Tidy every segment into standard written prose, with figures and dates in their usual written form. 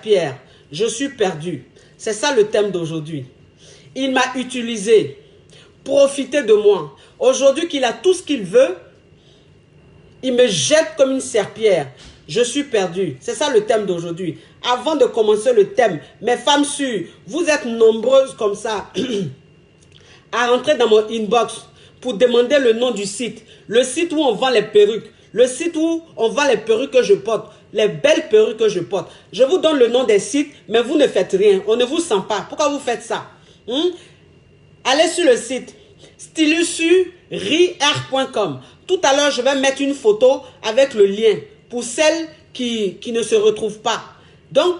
Pierre, je suis perdu. C'est ça le thème d'aujourd'hui. Il m'a utilisé, profité de moi. Aujourd'hui qu'il a tout ce qu'il veut, il me jette comme une serpillière. Je suis perdu. C'est ça le thème d'aujourd'hui. Avant de commencer le thème, mes femmes sûres, vous êtes nombreuses comme ça à rentrer dans mon inbox pour demander le nom du site. Le site où on vend les perruques. Le site où on vend les perruques que je porte. Les belles perruques que je porte. Je vous donne le nom des sites, mais vous ne faites rien. On ne vous sent pas. Pourquoi vous faites ça? Allez sur le site stylusurr.com. Tout à l'heure, je vais mettre une photo avec le lien pour celles qui ne se retrouvent pas. Donc,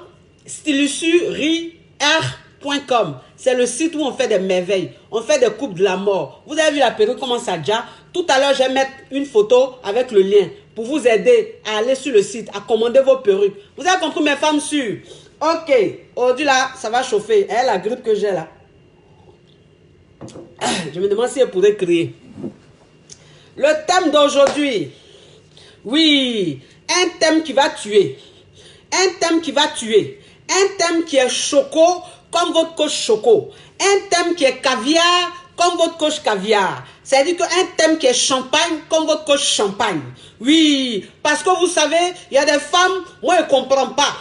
stylusurr.com. C'est le site où on fait des merveilles. On fait des coupes de la mort. Vous avez vu la perruque, comment ça déjà? Tout à l'heure, je vais mettre une photo avec le lien pour vous aider à aller sur le site, à commander vos perruques. Vous avez compris, mes femmes sûres? Ok. Aujourd'hui, là, ça va chauffer. Eh, la grippe que j'ai là. Je me demande si elle pourrait crier. Le thème d'aujourd'hui. Oui. Un thème qui va tuer. Un thème qui va tuer. Un thème qui est choco comme votre coach choco. Un thème qui est caviar comme votre coach caviar. C'est-à-dire qu'un thème qui est champagne comme votre coach champagne. Oui, parce que vous savez, il y a des femmes, moi je ne comprends pas.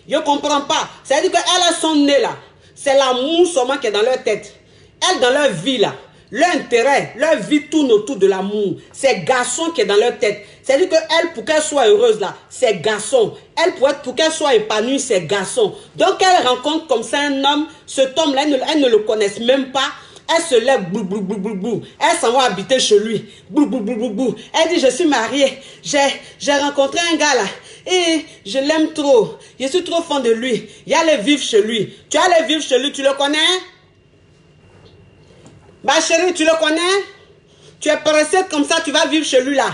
Je ne comprends pas. C'est-à-dire qu'elles sont nées là. C'est l'amour seulement qui est dans leur tête. Elles, dans leur vie là, leur intérêt, leur vie tourne autour de l'amour. C'est garçon qui est dans leur tête. C'est-à-dire qu'elle, pour qu'elle soit heureuse là, c'est garçon. Elle, pour qu'elle soit épanouie, c'est garçon. Donc, elle rencontre comme ça un homme. Cet homme-là, elle ne le connaissent même pas. Elle se lève, blou, blou, blou, blou, blou. Elle s'en va habiter chez lui. Blou, blou, blou, blou, blou. Elle dit, je suis mariée. J'ai rencontré un gars là. Et je l'aime trop. Je suis trop fan de lui. Il allait vivre chez lui. Tu allais vivre chez lui, tu le connais? Ma chérie, tu le connais? Tu es pressée comme ça, tu vas vivre chez lui là.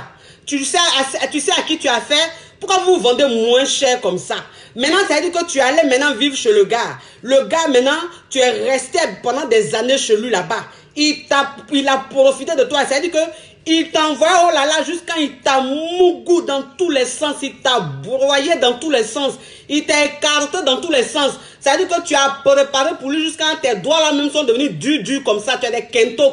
Tu sais à qui tu as fait? Pourquoi vous vendez moins cher comme ça? Maintenant, ça veut dire que tu allais maintenant vivre chez le gars. Le gars, maintenant, tu es resté pendant des années chez lui là-bas. Il a profité de toi. Ça veut dire que il t'envoie, oh là là, jusqu'à il t'a mougou dans tous les sens. Il t'a broyé dans tous les sens. Il t'a écarté dans tous les sens. Ça veut dire que tu as préparé pour lui jusqu'à tes doigts là même sont devenus durs comme ça. Tu as des kento.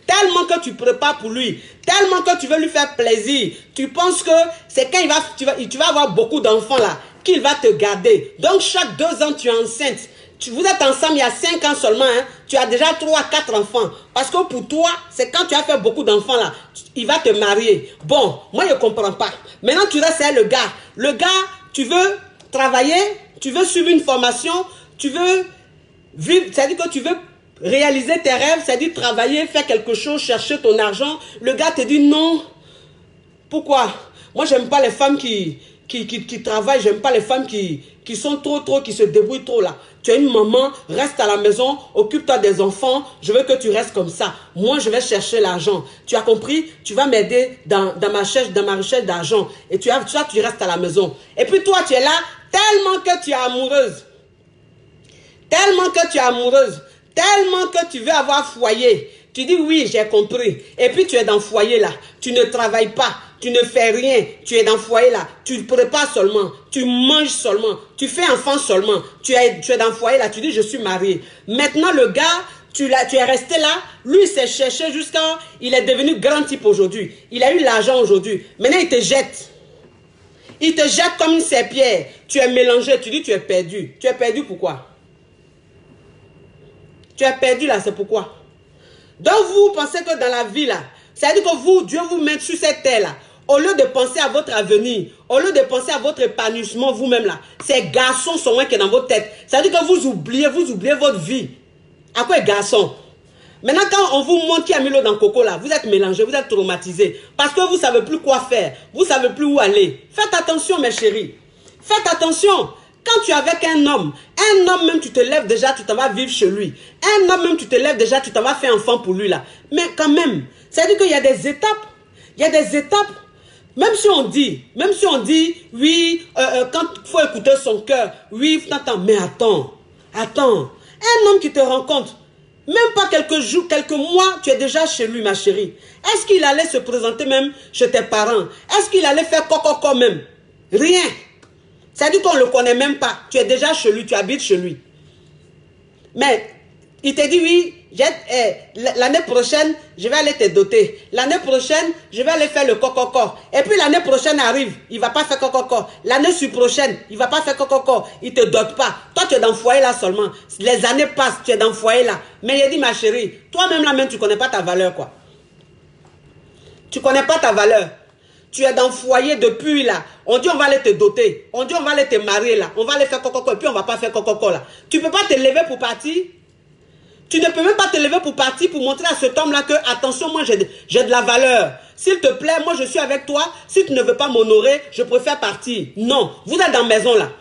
Tellement que tu prépares pour lui. Tellement que tu veux lui faire plaisir. Tu penses que c'est quand tu vas avoir beaucoup d'enfants là qu'il va te garder. Donc chaque 2 ans tu es enceinte. Vous êtes ensemble il y a 5 ans seulement. Hein, tu as déjà 3-4 enfants. Parce que pour toi, c'est quand tu as fait beaucoup d'enfants là, il va te marier. Bon, moi je ne comprends pas. Maintenant tu restes le gars. Le gars, tu veux travailler, tu veux suivre une formation, tu veux vivre, c'est-à-dire que tu veux réaliser tes rêves, c'est-à-dire travailler, faire quelque chose, chercher ton argent. Le gars te dit non. Pourquoi? Moi, j'aime pas les femmes qui travaillent, j'aime pas les femmes qui sont trop, qui se débrouillent trop là. Tu es une maman, reste à la maison, occupe-toi des enfants, je veux que tu restes comme ça. Moi, je vais chercher l'argent. Tu as compris? Tu vas m'aider dans ma recherche d'argent. Et tu restes à la maison. Et puis toi, tu es là, tellement que tu es amoureuse. Tellement que tu es amoureuse. Tellement que tu veux avoir foyer. Tu dis oui, j'ai compris. Et puis tu es dans le foyer là. Tu ne travailles pas. Tu ne fais rien. Tu es dans le foyer là. Tu prépares seulement. Tu manges seulement. Tu fais enfant seulement. Tu es dans le foyer là. Tu dis je suis mariée. Maintenant le gars, tu es resté là. Lui il s'est cherché jusqu'à... Il est devenu grand type aujourd'hui. Il a eu l'argent aujourd'hui. Maintenant il te jette. Il te jette comme une serpillière. Tu es mélangé. Tu dis tu es perdu. Tu es perdu pourquoi? Tu es perdu là, c'est pourquoi. Donc vous pensez que dans la vie là, c'est-à-dire que vous, Dieu vous met sur cette terre là, au lieu de penser à votre avenir, au lieu de penser à votre épanouissement vous-même là, ces garçons sont qui est dans votre tête. C'est-à-dire que vous oubliez votre vie. À quoi garçon? Maintenant quand on vous montre qui a mis l'eau dans le coco là, vous êtes mélangé, vous êtes traumatisé. Parce que vous ne savez plus quoi faire, vous ne savez plus où aller. Faites attention mes chéris. Faites attention. Quand tu es avec un homme même tu te lèves déjà, tu t'en vas vivre chez lui. Un homme même tu te lèves déjà, tu t'en vas faire enfant pour lui là. Mais quand même, c'est-à-dire qu'il y a des étapes. Il y a des étapes. Même si on dit, oui, quand il faut écouter son cœur, oui, t'entends, mais attends. Un homme qui te rencontre, même pas quelques jours, quelques mois, tu es déjà chez lui ma chérie. Est-ce qu'il allait se présenter même chez tes parents? Est-ce qu'il allait faire coco même? Rien. C'est-à-dire qu'on ne le connaît même pas. Tu es déjà chez lui, tu habites chez lui. Mais il te dit oui, l'année prochaine, je vais aller te doter. L'année prochaine, je vais aller faire le coco. Et puis l'année prochaine arrive, il ne va pas faire coco. L'année prochaine, il ne va pas faire coco. Il ne te dote pas. Toi, tu es dans le foyer là seulement. Les années passent, tu es dans le foyer là. Mais il dit, ma chérie, toi-même là même, tu ne connais pas ta valeur quoi. Tu ne connais pas ta valeur. Tu es dans le foyer depuis là. On dit on va aller te doter. On dit on va aller te marier là. On va aller faire coco et puis on ne va pas faire coco là. Tu ne peux pas te lever pour partir. Tu ne peux même pas te lever pour partir pour montrer à cet homme-là que, attention, moi j'ai de la valeur. S'il te plaît, moi je suis avec toi. Si tu ne veux pas m'honorer, je préfère partir. Non, vous êtes dans la maison là.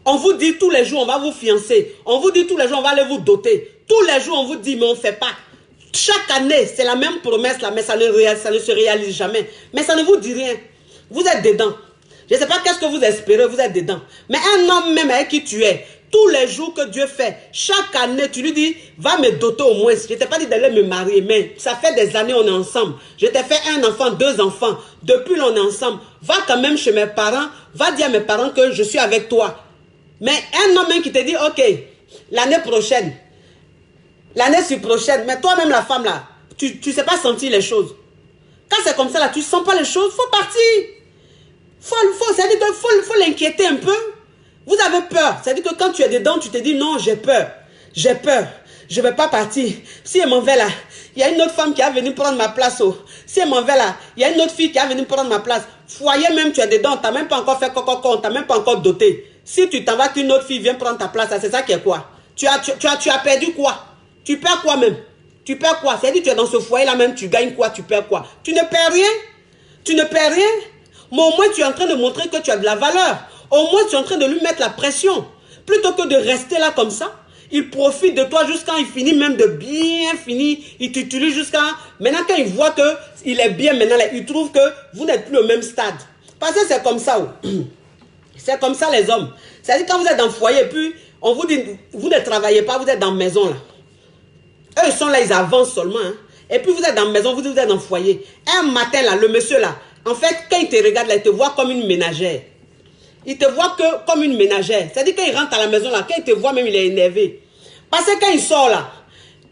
On vous dit tous les jours, on va vous fiancer. On vous dit tous les jours, on va aller vous doter. Tous les jours, on vous dit, mais on ne fait pas. Chaque année, c'est la même promesse là, mais ça ne se réalise jamais. Mais ça ne vous dit rien. Vous êtes dedans. Je ne sais pas qu'est-ce que vous espérez, vous êtes dedans. Mais un homme même avec qui tu es, tous les jours que Dieu fait, chaque année, tu lui dis, va me doter au moins. Je ne t'ai pas dit d'aller me marier, mais ça fait des années on est ensemble. Je t'ai fait un enfant, 2 enfants. Depuis on est ensemble. Va quand même chez mes parents, va dire à mes parents que je suis avec toi. Mais un homme même qui te dit, ok, l'année prochaine, mais toi-même la femme là, tu ne sais pas sentir les choses. Quand c'est comme ça là, tu ne sens pas les choses, il faut partir. C'est-à-dire qu'il faut l'inquiéter un peu. Vous avez peur. C'est-à-dire que quand tu es dedans, tu te dis non, j'ai peur. J'ai peur. Je ne vais pas partir. Si elle m'en va là, il y a une autre femme qui va venir prendre ma place. Oh. Si elle m'en va là, il y a une autre fille qui va venir prendre ma place. Foyer même, tu es dedans, tu n'as même pas encore fait coco, on ne t'a même pas encore doté. Si tu t'en vas qu'une autre fille vient prendre ta place, c'est ça qui est quoi? Tu as perdu quoi? Tu perds quoi même? Tu perds quoi? C'est-à-dire que tu es dans ce foyer là même, tu gagnes quoi? Tu perds quoi? Tu ne perds rien. Tu ne perds rien. Mais au moins, tu es en train de montrer que tu as de la valeur. Au moins, tu es en train de lui mettre la pression. Plutôt que de rester là comme ça, il profite de toi jusqu'à il finit même de bien finir. Il t'utilise jusqu'à... Maintenant, quand il voit qu'il est bien, maintenant, il trouve que vous n'êtes plus au même stade. Parce que c'est comme ça. C'est comme ça les hommes. C'est-à-dire quand vous êtes dans le foyer, puis on vous dit, vous ne travaillez pas, vous êtes dans la maison là. Eux, ils sont là, ils avancent seulement. Hein. Et puis vous êtes dans la maison, vous êtes dans le foyer. Un matin là, le monsieur là, en fait, quand il te regarde là, il te voit comme une ménagère. Il te voit que comme une ménagère. C'est-à-dire quand il rentre à la maison là, quand il te voit même, il est énervé. Parce que quand il sort là,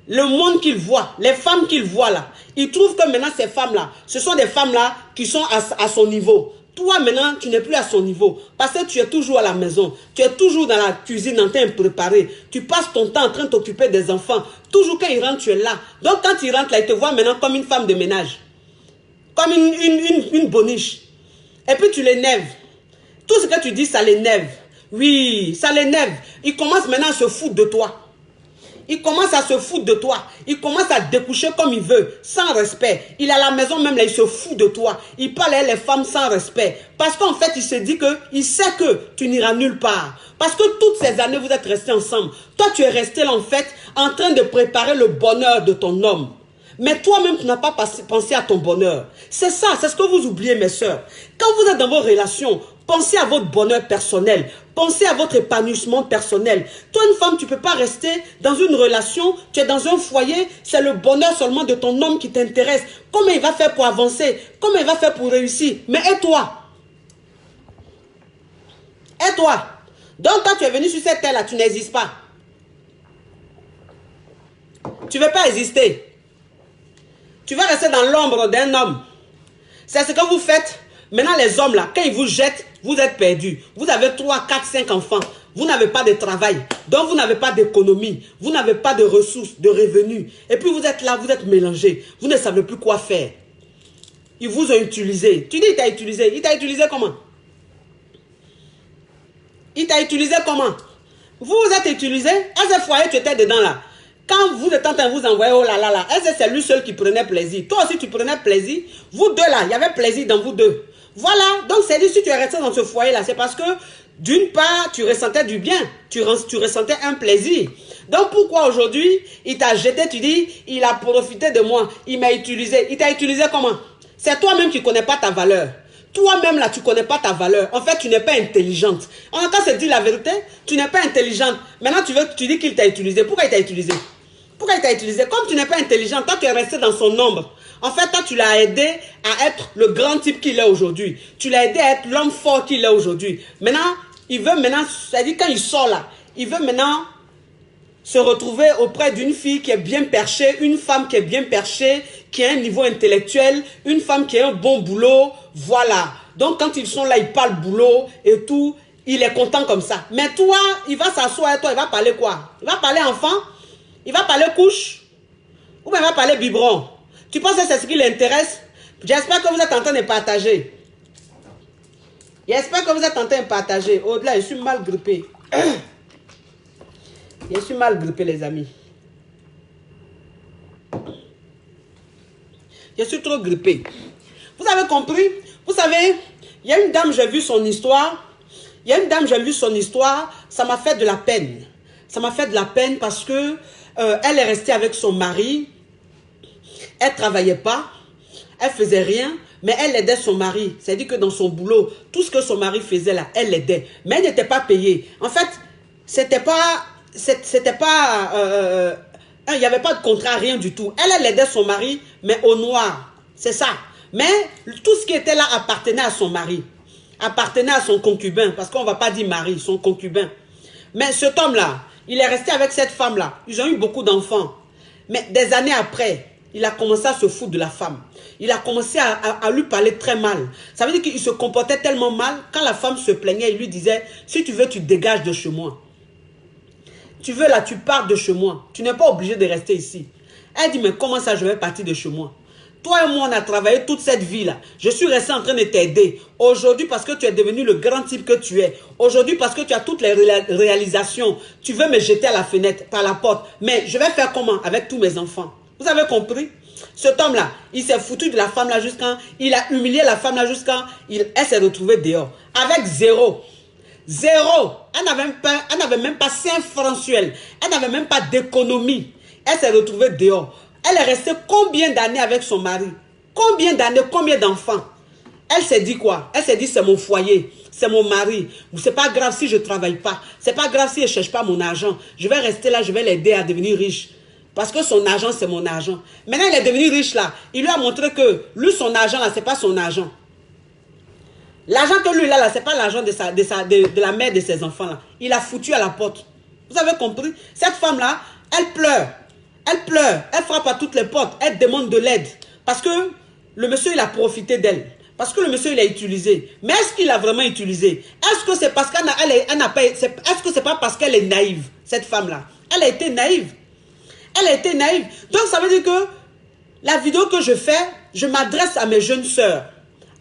le monde qu'il voit, les femmes qu'il voit là, il trouve que maintenant ces femmes là, ce sont des femmes là qui sont à son niveau. Toi maintenant, tu n'es plus à son niveau. Parce que tu es toujours à la maison. Tu es toujours dans la cuisine en train de préparer. Tu passes ton temps en train de t'occuper des enfants. Toujours quand il rentre, tu es là. Donc quand il rentre là, il te voit maintenant comme une femme de ménage. Comme une boniche. Et puis tu l'énerves. Tout ce que tu dis, ça l'énerve. Oui, ça l'énerve. Il commence maintenant à se foutre de toi. Il commence à se foutre de toi. Il commence à découcher comme il veut, sans respect. Il est à la maison même là, il se fout de toi. Il parle à les femmes sans respect. Parce qu'en fait, il se dit que, il sait que tu n'iras nulle part. Parce que toutes ces années, vous êtes restés ensemble. Toi, tu es resté là, en fait, en train de préparer le bonheur de ton homme. Mais toi-même, tu n'as pas pensé à ton bonheur. C'est ça, c'est ce que vous oubliez, mes sœurs. Quand vous êtes dans vos relations, pensez à votre bonheur personnel. Pensez à votre épanouissement personnel. Toi, une femme, tu ne peux pas rester dans une relation, tu es dans un foyer, c'est le bonheur seulement de ton homme qui t'intéresse. Comment il va faire pour avancer? Comment il va faire pour réussir? Mais et toi? Et toi? Donc, quand tu es venu sur cette terre-là, tu n'existes pas. Tu ne veux pas exister. Tu vas rester dans l'ombre d'un homme. C'est ce que vous faites. Maintenant, les hommes, là, quand ils vous jettent, vous êtes perdus. Vous avez 3, 4, 5 enfants. Vous n'avez pas de travail. Donc, vous n'avez pas d'économie. Vous n'avez pas de ressources, de revenus. Et puis, vous êtes là, vous êtes mélangés. Vous ne savez plus quoi faire. Ils vous ont utilisé. Tu dis, il t'a utilisé. Il t'a utilisé comment? Il t'a utilisé comment? Vous êtes utilisé. À ce foyer, tu étais dedans là. Quand vous êtes en train de vous envoyer, oh là là là, est-ce que c'est lui seul qui prenait plaisir? Toi aussi, tu prenais plaisir. Vous deux là, il y avait plaisir dans vous deux. Voilà, donc c'est dit, si tu es resté dans ce foyer-là, c'est parce que, d'une part, tu ressentais du bien, tu ressentais un plaisir. Donc pourquoi aujourd'hui, il t'a jeté, tu dis, il a profité de moi, il m'a utilisé. Il t'a utilisé comment? C'est toi-même qui ne connais pas ta valeur. Toi-même là, tu ne connais pas ta valeur. En fait, tu n'es pas intelligente. On entend se dire la vérité, tu n'es pas intelligente. Maintenant, tu dis qu'il t'a utilisé. Pourquoi il t'a utilisé? Pourquoi il t'a utilisé? Comme tu n'es pas intelligent, toi tu es resté dans son ombre. En fait, toi tu l'as aidé à être le grand type qu'il est aujourd'hui. Tu l'as aidé à être l'homme fort qu'il est aujourd'hui. Maintenant, il veut maintenant, c'est-à-dire quand il sort là, il veut maintenant se retrouver auprès d'une fille qui est bien perchée, une femme qui est bien perchée, qui a un niveau intellectuel, une femme qui a un bon boulot, voilà. Donc quand ils sont là, ils parlent boulot et tout, il est content comme ça. Mais toi, il va s'asseoir et toi, il va parler quoi? Il va parler enfant? Il va parler couche? Ou bien il va parler biberon? Tu penses que c'est ce qui l'intéresse? J'espère que vous êtes en train de partager. J'espère que vous êtes en train de partager. Au-delà, je suis mal grippé. Je suis mal grippé, les amis. Je suis trop grippé. Vous avez compris? Vous savez, il y a une dame, j'ai vu son histoire. Il y a une dame, j'ai vu son histoire. Ça m'a fait de la peine. Ça m'a fait de la peine parce que elle est restée avec son mari. Elle ne travaillait pas. Elle faisait rien. Mais elle aidait son mari. C'est-à-dire que dans son boulot, tout ce que son mari faisait là, elle l'aidait. Mais elle n'était pas payée. En fait, c'était pas... il n'y avait pas de contrat, rien du tout. Elle aidait son mari, mais au noir. C'est ça. Mais tout ce qui était là appartenait à son mari. Appartenait à son concubin. Parce qu'on ne va pas dire mari, son concubin. Mais cet homme-là, il est resté avec cette femme-là. Ils ont eu beaucoup d'enfants. Mais des années après, il a commencé à se foutre de la femme. Il a commencé à lui parler très mal. Ça veut dire qu'il se comportait tellement mal. Quand la femme se plaignait, il lui disait, si tu veux, tu dégages de chez moi. Tu veux là, tu pars de chez moi. Tu n'es pas obligé de rester ici. Elle dit, mais comment ça, je vais partir de chez moi? Toi et moi, on a travaillé toute cette vie-là. Je suis resté en train de t'aider. Aujourd'hui, parce que tu es devenu le grand type que tu es. Aujourd'hui, parce que tu as toutes les réalisations. Tu veux me jeter à la fenêtre, par la porte. Mais je vais faire comment avec tous mes enfants? Vous avez compris? Cet homme-là, il s'est foutu de la femme-là jusqu'à... Il a humilié la femme-là jusqu'à... Elle s'est retrouvée dehors. Avec zéro. Zéro. Elle n'avait même pas 5 francs suels. Elle n'avait même pas d'économie. Elle s'est retrouvée dehors. Elle est restée combien d'années avec son mari? Combien d'années, combien d'enfants? Elle s'est dit quoi? Elle s'est dit, c'est mon foyer, c'est mon mari. C'est pas grave si je ne travaille pas. C'est pas grave si je ne cherche pas mon argent. Je vais rester là, je vais l'aider à devenir riche. Parce que son argent, c'est mon argent. Maintenant, il est devenu riche là. Il lui a montré que lui, son argent là, c'est pas son argent. L'argent que lui, là, c'est pas l'argent de la mère de ses enfants là. Il a foutu à la porte. Vous avez compris? Cette femme-là, elle pleure. Elle pleure, elle frappe à toutes les portes, elle demande de l'aide. Parce que le monsieur, il a profité d'elle. Parce que le monsieur, il a utilisé. Mais est-ce qu'il a vraiment utilisé? Est-ce que c'est parce qu'elle n'a pas... Est-ce que c'est pas parce qu'elle est naïve, cette femme-là? Elle a été naïve. Elle a été naïve. Donc, ça veut dire que la vidéo que je fais, je m'adresse à mes jeunes sœurs.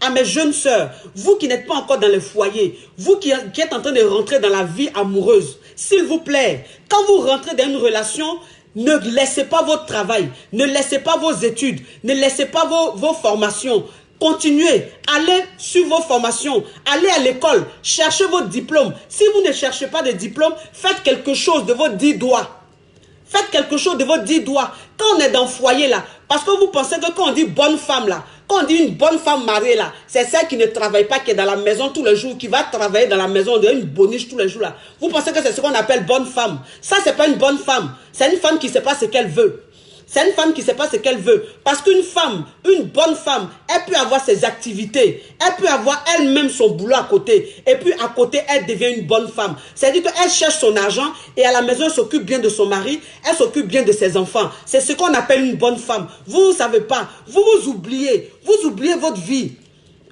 À mes jeunes sœurs, vous qui n'êtes pas encore dans le foyer, vous qui êtes en train de rentrer dans la vie amoureuse, s'il vous plaît, quand vous rentrez dans une relation... Ne laissez pas votre travail, ne laissez pas vos études, ne laissez pas vos formations. Continuez, allez sur vos formations, allez à l'école, cherchez votre diplôme. Si vous ne cherchez pas de diplôme, faites quelque chose de vos 10 doigts. Faites quelque chose de vos 10 doigts. Quand on est dans le foyer là, parce que vous pensez que quand on dit bonne femme là, quand on dit une bonne femme mariée là, c'est celle qui ne travaille pas, qui est dans la maison tous les jours, qui va travailler dans la maison, une boniche tous les jours là. Vous pensez que c'est ce qu'on appelle bonne femme. Ça, c'est pas une bonne femme. C'est une femme qui ne sait pas ce qu'elle veut. C'est une femme qui ne sait pas ce qu'elle veut. Parce qu'une femme, une bonne femme, elle peut avoir ses activités. Elle peut avoir elle-même son boulot à côté. Et puis à côté, elle devient une bonne femme. C'est-à-dire qu'elle cherche son argent et à la maison, elle s'occupe bien de son mari. Elle s'occupe bien de ses enfants. C'est ce qu'on appelle une bonne femme. Vous ne savez pas. Vous oubliez. Vous oubliez votre vie.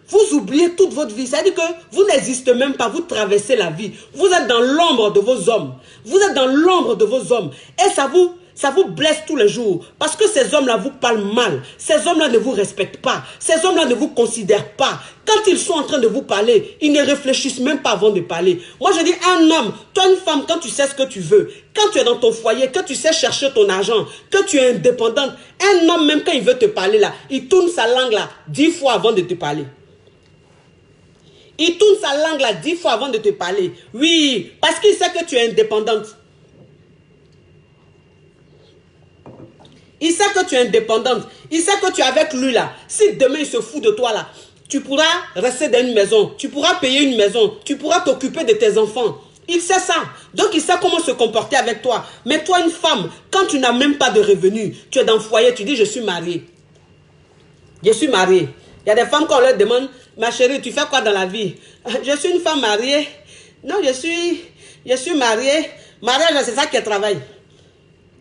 Vous oubliez toute votre vie. C'est-à-dire que vous n'existez même pas. Vous traversez la vie. Vous êtes dans l'ombre de vos hommes. Vous êtes dans l'ombre de vos hommes. Et ça vous blesse tous les jours. Parce que ces hommes-là vous parlent mal. Ces hommes-là ne vous respectent pas. Ces hommes-là ne vous considèrent pas. Quand ils sont en train de vous parler, ils ne réfléchissent même pas avant de parler. Moi, je dis, un homme, toi, une femme, quand tu sais ce que tu veux, quand tu es dans ton foyer, que tu sais chercher ton argent, que tu es indépendante, un homme, même quand il veut te parler là, il tourne sa langue là 10 fois avant de te parler. Il tourne sa langue là 10 fois avant de te parler. Oui, parce qu'il sait que tu es indépendante. Il sait que tu es indépendante. Il sait que tu es avec lui là. Si demain il se fout de toi là, tu pourras rester dans une maison. Tu pourras payer une maison. Tu pourras t'occuper de tes enfants. Il sait ça. Donc il sait comment se comporter avec toi. Mais toi, une femme, quand tu n'as même pas de revenus, tu es dans le foyer, tu dis je suis mariée. Je suis mariée. Il y a des femmes quand on leur demande, ma chérie, tu fais quoi dans la vie? Je suis une femme mariée. Non, je suis mariée. Mariage, c'est ça qui est travail.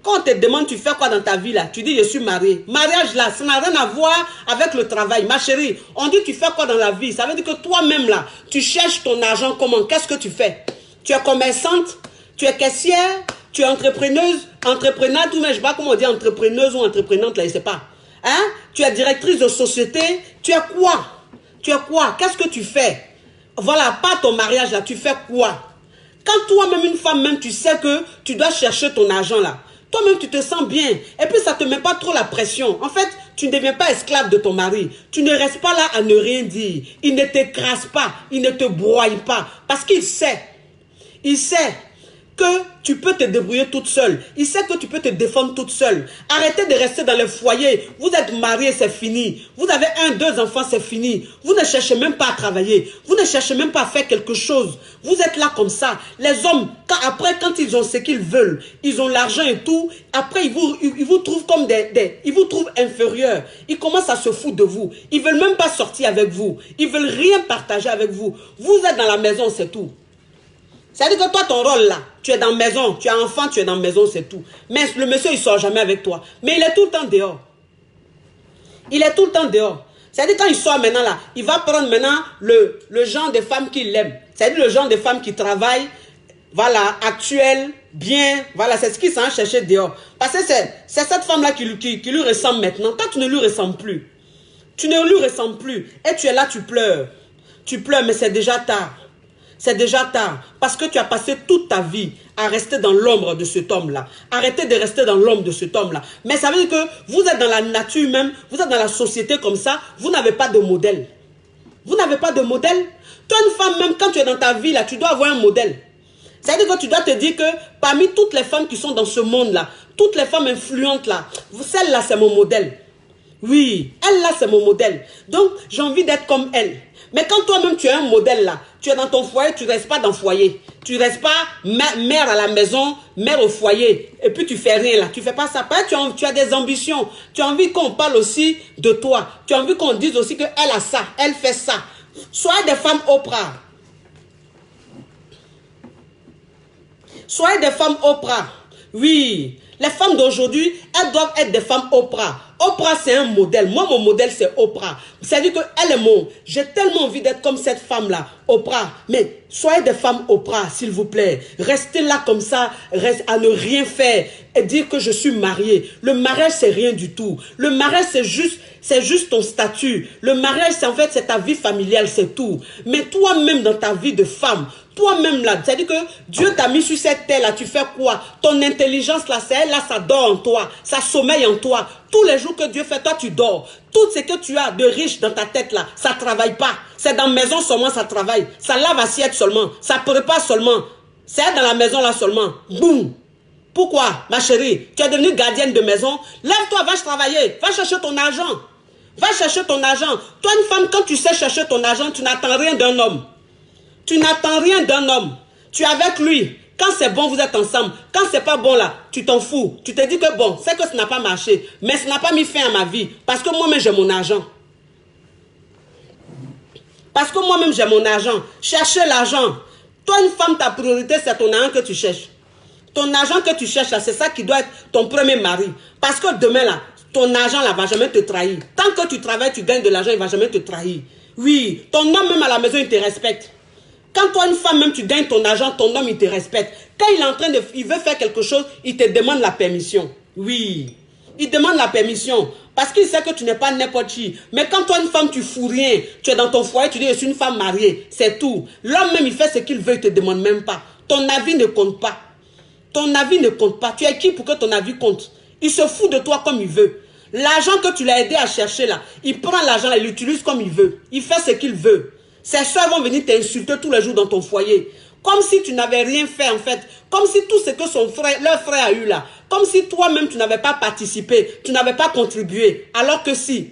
Quand on te demande tu fais quoi dans ta vie là, tu dis je suis mariée. Mariage là, ça n'a rien à voir avec le travail. Ma chérie, on dit tu fais quoi dans la vie. Ça veut dire que toi-même là, tu cherches ton argent comment? Qu'est-ce que tu fais? Tu es commerçante, tu es caissière, tu es entrepreneuse, entreprenante, ou même je sais pas comment on dit entrepreneuse ou entreprenante là, je sais pas. Hein? Tu es directrice de société, tu es quoi? Tu es quoi? Qu'est-ce que tu fais? Voilà, pas ton mariage là, tu fais quoi? Quand toi-même, une femme, même, tu sais que tu dois chercher ton argent là, toi-même, tu te sens bien. Et puis, ça ne te met pas trop la pression. En fait, tu ne deviens pas esclave de ton mari. Tu ne restes pas là à ne rien dire. Il ne t'écrase pas. Il ne te broie pas. Parce qu'il sait. Il sait que tu peux te débrouiller toute seule. Il sait que tu peux te défendre toute seule. Arrêtez de rester dans le foyer. Vous êtes mariés, c'est fini. Vous avez 1, 2 enfants, c'est fini. Vous ne cherchez même pas à travailler. Vous ne cherchez même pas à faire quelque chose. Vous êtes là comme ça. Les hommes, quand ils ont ce qu'ils veulent, ils ont l'argent et tout, après ils vous trouvent comme ils vous trouvent inférieurs. Ils commencent à se foutre de vous. Ils ne veulent même pas sortir avec vous. Ils ne veulent rien partager avec vous. Vous êtes dans la maison, c'est tout. C'est-à-dire que toi, ton rôle là, tu es dans la maison, tu es enfant, tu es dans la maison, c'est tout. Mais le monsieur, il ne sort jamais avec toi. Mais il est tout le temps dehors. Il est tout le temps dehors. C'est-à-dire quand il sort maintenant là, il va prendre maintenant le genre de femme qu'il aime. C'est-à-dire le genre de femme qui travaille, voilà, actuelle, bien, voilà, c'est ce qu'il s'en chercher dehors. Parce que c'est cette femme-là qui lui ressemble maintenant. Toi, tu ne lui ressembles plus. Tu ne lui ressembles plus. Et tu es là, tu pleures. Tu pleures, mais c'est déjà tard. C'est déjà tard, parce que tu as passé toute ta vie à rester dans l'ombre de cet homme-là. Arrêtez de rester dans l'ombre de cet homme-là. Mais ça veut dire que vous êtes dans la nature même, vous êtes dans la société comme ça, vous n'avez pas de modèle. Vous n'avez pas de modèle. Toi, une femme, même quand tu es dans ta vie, là, tu dois avoir un modèle. C'est-à-dire que tu dois te dire que parmi toutes les femmes qui sont dans ce monde-là, toutes les femmes influentes là, celle-là, c'est mon modèle. Oui, elle-là, c'est mon modèle. Donc, j'ai envie d'être comme elle. Mais quand toi-même, tu es un modèle là, tu es dans ton foyer, tu ne restes pas dans le foyer. Tu ne restes pas mère à la maison, mère au foyer. Et puis, tu fais rien là. Tu ne fais pas ça. Tu as des ambitions. Tu as envie qu'on parle aussi de toi. Tu as envie qu'on dise aussi qu'elle a ça, elle fait ça. Soyez des femmes Oprah. Soyez des femmes Oprah. Oui, les femmes d'aujourd'hui, elles doivent être des femmes Oprah. Oprah, c'est un modèle. Moi, mon modèle, c'est Oprah. C'est-à-dire qu'elle est mon... J'ai tellement envie d'être comme cette femme-là, Oprah. Mais soyez des femmes Oprah, s'il vous plaît. Restez là comme ça, à ne rien faire et dire que je suis mariée. Le mariage, c'est rien du tout. Le mariage, c'est juste ton statut. Le mariage, c'est en fait, c'est ta vie familiale, c'est tout. Mais toi-même, dans ta vie de femme, toi-même là, c'est-à-dire que Dieu t'a mis sur cette terre là, tu fais quoi? Ton intelligence là, c'est elle là, ça dort en toi, ça sommeille en toi. Tous les jours que Dieu fait, toi tu dors. Tout ce que tu as de riche dans ta tête là, ça ne travaille pas. C'est dans la maison seulement ça travaille. Ça lave assiette seulement, ça prépare seulement. C'est dans la maison là seulement. Boum. Pourquoi, ma chérie? Tu es devenue gardienne de maison. Lève-toi, va travailler, va chercher ton argent. Va chercher ton argent. Toi une femme, quand tu sais chercher ton argent, tu n'attends rien d'un homme. Tu n'attends rien d'un homme. Tu es avec lui. Quand c'est bon, vous êtes ensemble. Quand c'est pas bon là, tu t'en fous. Tu te dis que bon, c'est que ça n'a pas marché. Mais ça n'a pas mis fin à ma vie. Parce que moi-même, j'ai mon argent. Parce que moi-même, j'ai mon argent. Cherchez l'argent. Toi, une femme, ta priorité, c'est ton argent que tu cherches. Ton argent que tu cherches, c'est ça qui doit être ton premier mari. Parce que demain, là, ton argent là va jamais te trahir. Tant que tu travailles, tu gagnes de l'argent, il ne va jamais te trahir. Oui, ton homme même à la maison, il te respecte. Quand toi, une femme, même tu gagnes ton argent, ton homme, il te respecte. Quand il est en train de... Il veut faire quelque chose, il te demande la permission. Oui. Il demande la permission. Parce qu'il sait que tu n'es pas n'importe qui. Mais quand toi, une femme, tu fous rien. Tu es dans ton foyer, tu dis, je suis une femme mariée. C'est tout. L'homme même, il fait ce qu'il veut, il ne te demande même pas. Ton avis ne compte pas. Ton avis ne compte pas. Tu es qui pour que ton avis compte? Il se fout de toi comme il veut. L'argent que tu l'as aidé à chercher là, il prend l'argent et il l'utilise comme il veut. Il fait ce qu'il veut. Ses soeurs vont venir t'insulter tous les jours dans ton foyer. Comme si tu n'avais rien fait en fait. Comme si tout ce que leur frère a eu là. Comme si toi-même tu n'avais pas participé. Tu n'avais pas contribué. Alors que si.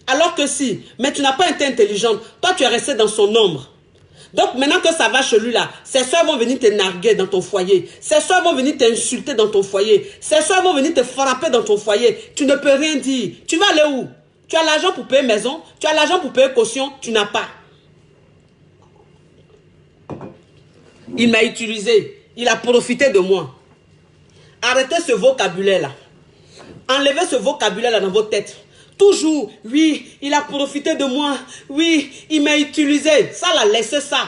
Alors que si. Mais tu n'as pas été intelligente. Toi tu es resté dans son ombre. Donc maintenant que ça va chez lui là, ses soeurs vont venir te narguer dans ton foyer. Ses soeurs vont venir t'insulter dans ton foyer. Ses soeurs vont venir te frapper dans ton foyer. Tu ne peux rien dire. Tu vas aller où? Tu as l'argent pour payer maison. Tu as l'argent pour payer caution. Tu n'as pas. Il m'a utilisé. Il a profité de moi. Arrêtez ce vocabulaire-là. Enlevez ce vocabulaire-là dans votre tête. Toujours, oui, il a profité de moi. Oui, il m'a utilisé. Ça, là, laissez ça.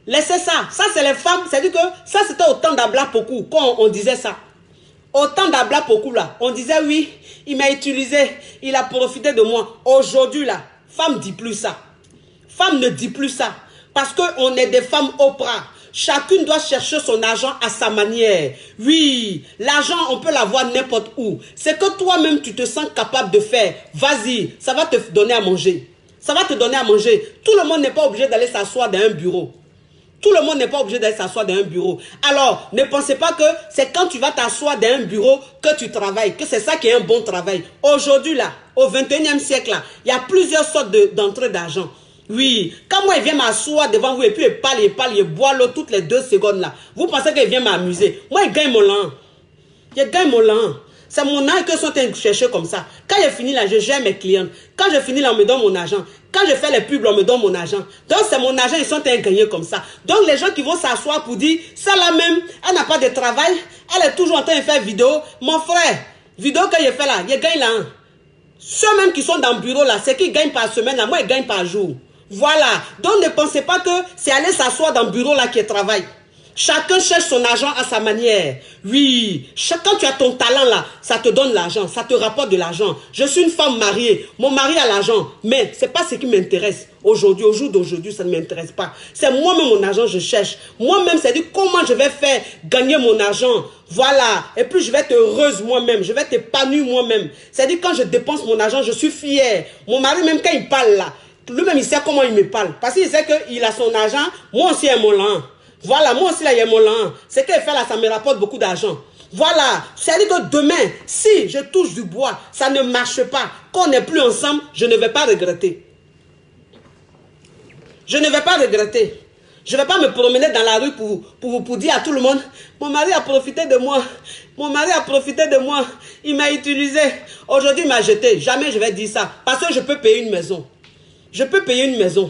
Laissez ça. Ça, c'est les femmes. C'est-à-dire que ça, c'était au temps d'Abla Poku, quand on disait ça. Au temps d'Abla Poku, là, on disait, oui, il m'a utilisé. Il a profité de moi. Aujourd'hui, là, femme ne dit plus ça. Femme ne dit plus ça. Parce qu'on est des femmes Oprah. Chacune doit chercher son argent à sa manière. Oui, l'argent, on peut l'avoir n'importe où. C'est que toi-même, tu te sens capable de faire. Vas-y, ça va te donner à manger. Ça va te donner à manger. Tout le monde n'est pas obligé d'aller s'asseoir dans un bureau. Tout le monde n'est pas obligé d'aller s'asseoir dans un bureau. Alors, ne pensez pas que c'est quand tu vas t'asseoir dans un bureau que tu travailles, que c'est ça qui est un bon travail. Aujourd'hui, là, au 21e siècle, là, il y a plusieurs sortes d'entrées d'argent. Oui, quand moi, il vient m'asseoir devant vous et puis il boit l'eau toutes les 2 secondes là. Vous pensez qu'il vient m'amuser. Moi, il gagne mon lan. Je gagne mon lan. C'est mon âge que sont en train de chercher comme ça. Quand j'ai fini là, je gère mes clients. Quand je finis là, on me donne mon argent. Quand je fais les pubs, on me donne mon argent. Donc, c'est mon argent, ils sont en train de gagner comme ça. Donc, les gens qui vont s'asseoir pour dire, ça là même, elle n'a pas de travail, elle est toujours en train de faire vidéo. Mon frère, vidéo que je fais là, je gagne là. Ceux même qui sont dans le bureau là, c'est qu'ils gagnent par semaine là, moi, ils gagnent par jour. Voilà. Donc, ne pensez pas que c'est aller s'asseoir dans le bureau là qui travaille. Chacun cherche son argent à sa manière. Oui, quand tu as ton talent là, ça te donne l'argent, ça te rapporte de l'argent. Je suis une femme mariée, mon mari a l'argent, mais c'est pas ce qui m'intéresse. Aujourd'hui, au jour d'aujourd'hui, ça ne m'intéresse pas. C'est moi-même mon argent, je cherche. Moi-même, c'est dire comment je vais faire gagner mon argent. Voilà. Et puis, je vais être heureuse moi-même, je vais t'épanouir moi-même. C'est-à-dire quand je dépense mon argent, je suis fière. Mon mari, même quand il parle là, lui-même, il sait comment il me parle. Parce qu'il sait qu'il a son argent, moi aussi, j'ai mon argent. Voilà, moi aussi, là, il y a mon lan. Ce qu'il fait là, ça me rapporte beaucoup d'argent. Voilà, c'est-à-dire que demain, si je touche du bois, ça ne marche pas. Quand on n'est plus ensemble, je ne vais pas regretter. Je ne vais pas regretter. Je ne vais pas me promener dans la rue pour dire à tout le monde, mon mari a profité de moi. Mon mari a profité de moi. Il m'a utilisé. Aujourd'hui, il m'a jeté. Jamais je vais dire ça. Parce que je peux payer une maison. Je peux payer une maison.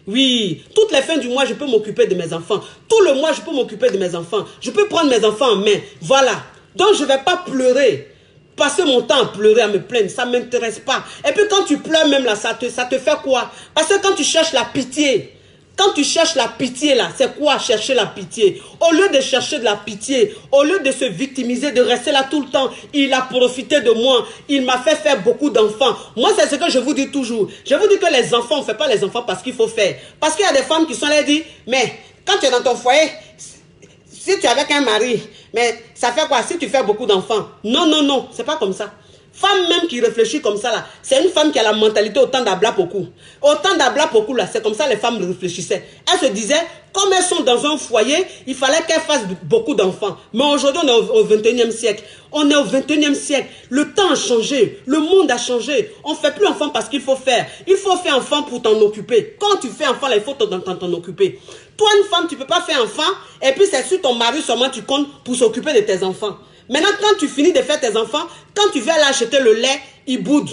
Oui, toutes les fins du mois, je peux m'occuper de mes enfants. Tout le mois, je peux m'occuper de mes enfants. Je peux prendre mes enfants en main. Voilà. Donc, je ne vais pas pleurer. Passer mon temps à pleurer, à me plaindre, ça ne m'intéresse pas. Et puis, quand tu pleures même là, ça te fait quoi? Parce que quand tu cherches la pitié, quand tu cherches la pitié là, c'est quoi chercher la pitié? Au lieu de chercher de la pitié, au lieu de se victimiser, de rester là tout le temps, il a profité de moi, il m'a fait faire beaucoup d'enfants. Moi, c'est ce que je vous dis toujours. Je vous dis que les enfants, on ne fait pas les enfants parce qu'il faut faire. Parce qu'il y a des femmes qui sont là et disent, mais quand tu es dans ton foyer, si tu es avec un mari, mais ça fait quoi si tu fais beaucoup d'enfants? Non, non, non, c'est pas comme ça. Femme même qui réfléchit comme ça là, c'est une femme qui a la mentalité au temps d'Abla Poku. Au temps d'Abla Poku là, c'est comme ça les femmes réfléchissaient. Elles se disaient, comme elles sont dans un foyer, il fallait qu'elles fassent beaucoup d'enfants. Mais aujourd'hui, on est au 21e siècle. On est au 21e siècle. Le temps a changé. Le monde a changé. On ne fait plus enfant parce qu'il faut faire. Il faut faire enfant pour t'en occuper. Quand tu fais enfant là, il faut t'en occuper. Toi, une femme, tu ne peux pas faire enfant. Et puis, c'est sur ton mari seulement tu comptes pour s'occuper de tes enfants. Maintenant, quand tu finis de faire tes enfants, quand tu vas aller acheter le lait, il boude.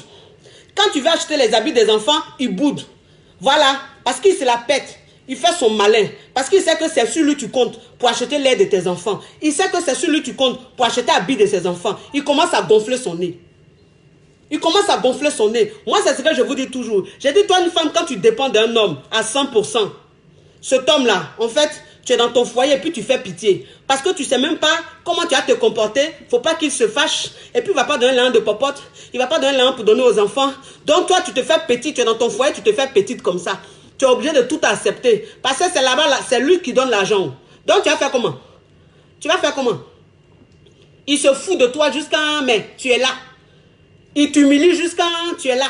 Quand tu vas acheter les habits des enfants, il boude. Voilà. Parce qu'il se la pète. Il fait son malin. Parce qu'il sait que c'est sur lui que tu comptes pour acheter l'air de tes enfants. Il sait que c'est sur lui que tu comptes pour acheter l'habit de ses enfants. Il commence à gonfler son nez. Il commence à gonfler son nez. Moi, c'est ce que je vous dis toujours. J'ai dit, toi, une femme, quand tu dépends d'un homme à 100%, cet homme-là, en fait, tu es dans ton foyer et puis tu fais pitié. Parce que tu ne sais même pas comment tu vas te comporter. Il ne faut pas qu'il se fâche. Et puis, il ne va pas donner l'un de popote. Il ne va pas donner l'un pour donner aux enfants. Donc, toi, tu te fais petit. Tu es dans ton foyer, tu te fais petite comme ça. Tu es obligé de tout accepter. Parce que c'est là-bas, c'est lui qui donne l'argent. Donc, tu vas faire comment? Tu vas faire comment? Il se fout de toi jusqu'à... Mais tu es là. Il t'humilie jusqu'à... Tu es là.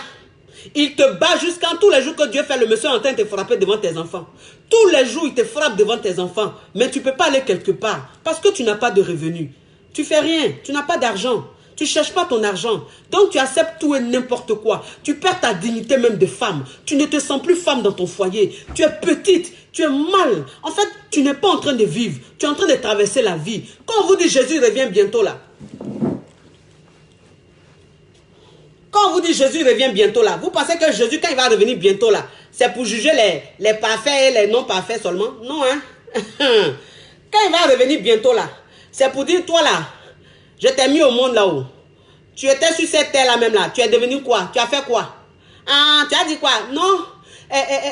Il te bat jusqu'à tous les jours que Dieu fait le monsieur en train de te frapper devant tes enfants. Tous les jours, il te frappe devant tes enfants. Mais tu ne peux pas aller quelque part. Parce que tu n'as pas de revenus. Tu ne fais rien. Tu n'as pas d'argent. Tu ne cherches pas ton argent. Donc tu acceptes tout et n'importe quoi. Tu perds ta dignité même de femme. Tu ne te sens plus femme dans ton foyer. Tu es petite. Tu es mal. En fait, tu n'es pas en train de vivre. Tu es en train de traverser la vie. Quand on vous dit Jésus revient bientôt là. Quand on vous dit Jésus revient bientôt là, vous pensez que Jésus, quand il va revenir bientôt là, c'est pour juger les parfaits et les non parfaits seulement? Non, hein? Quand il va revenir bientôt là, c'est pour dire, toi là, je t'ai mis au monde là-haut. Tu étais sur cette terre là même là. Tu es devenu quoi? Tu as fait quoi? Ah, tu as dit quoi? Non.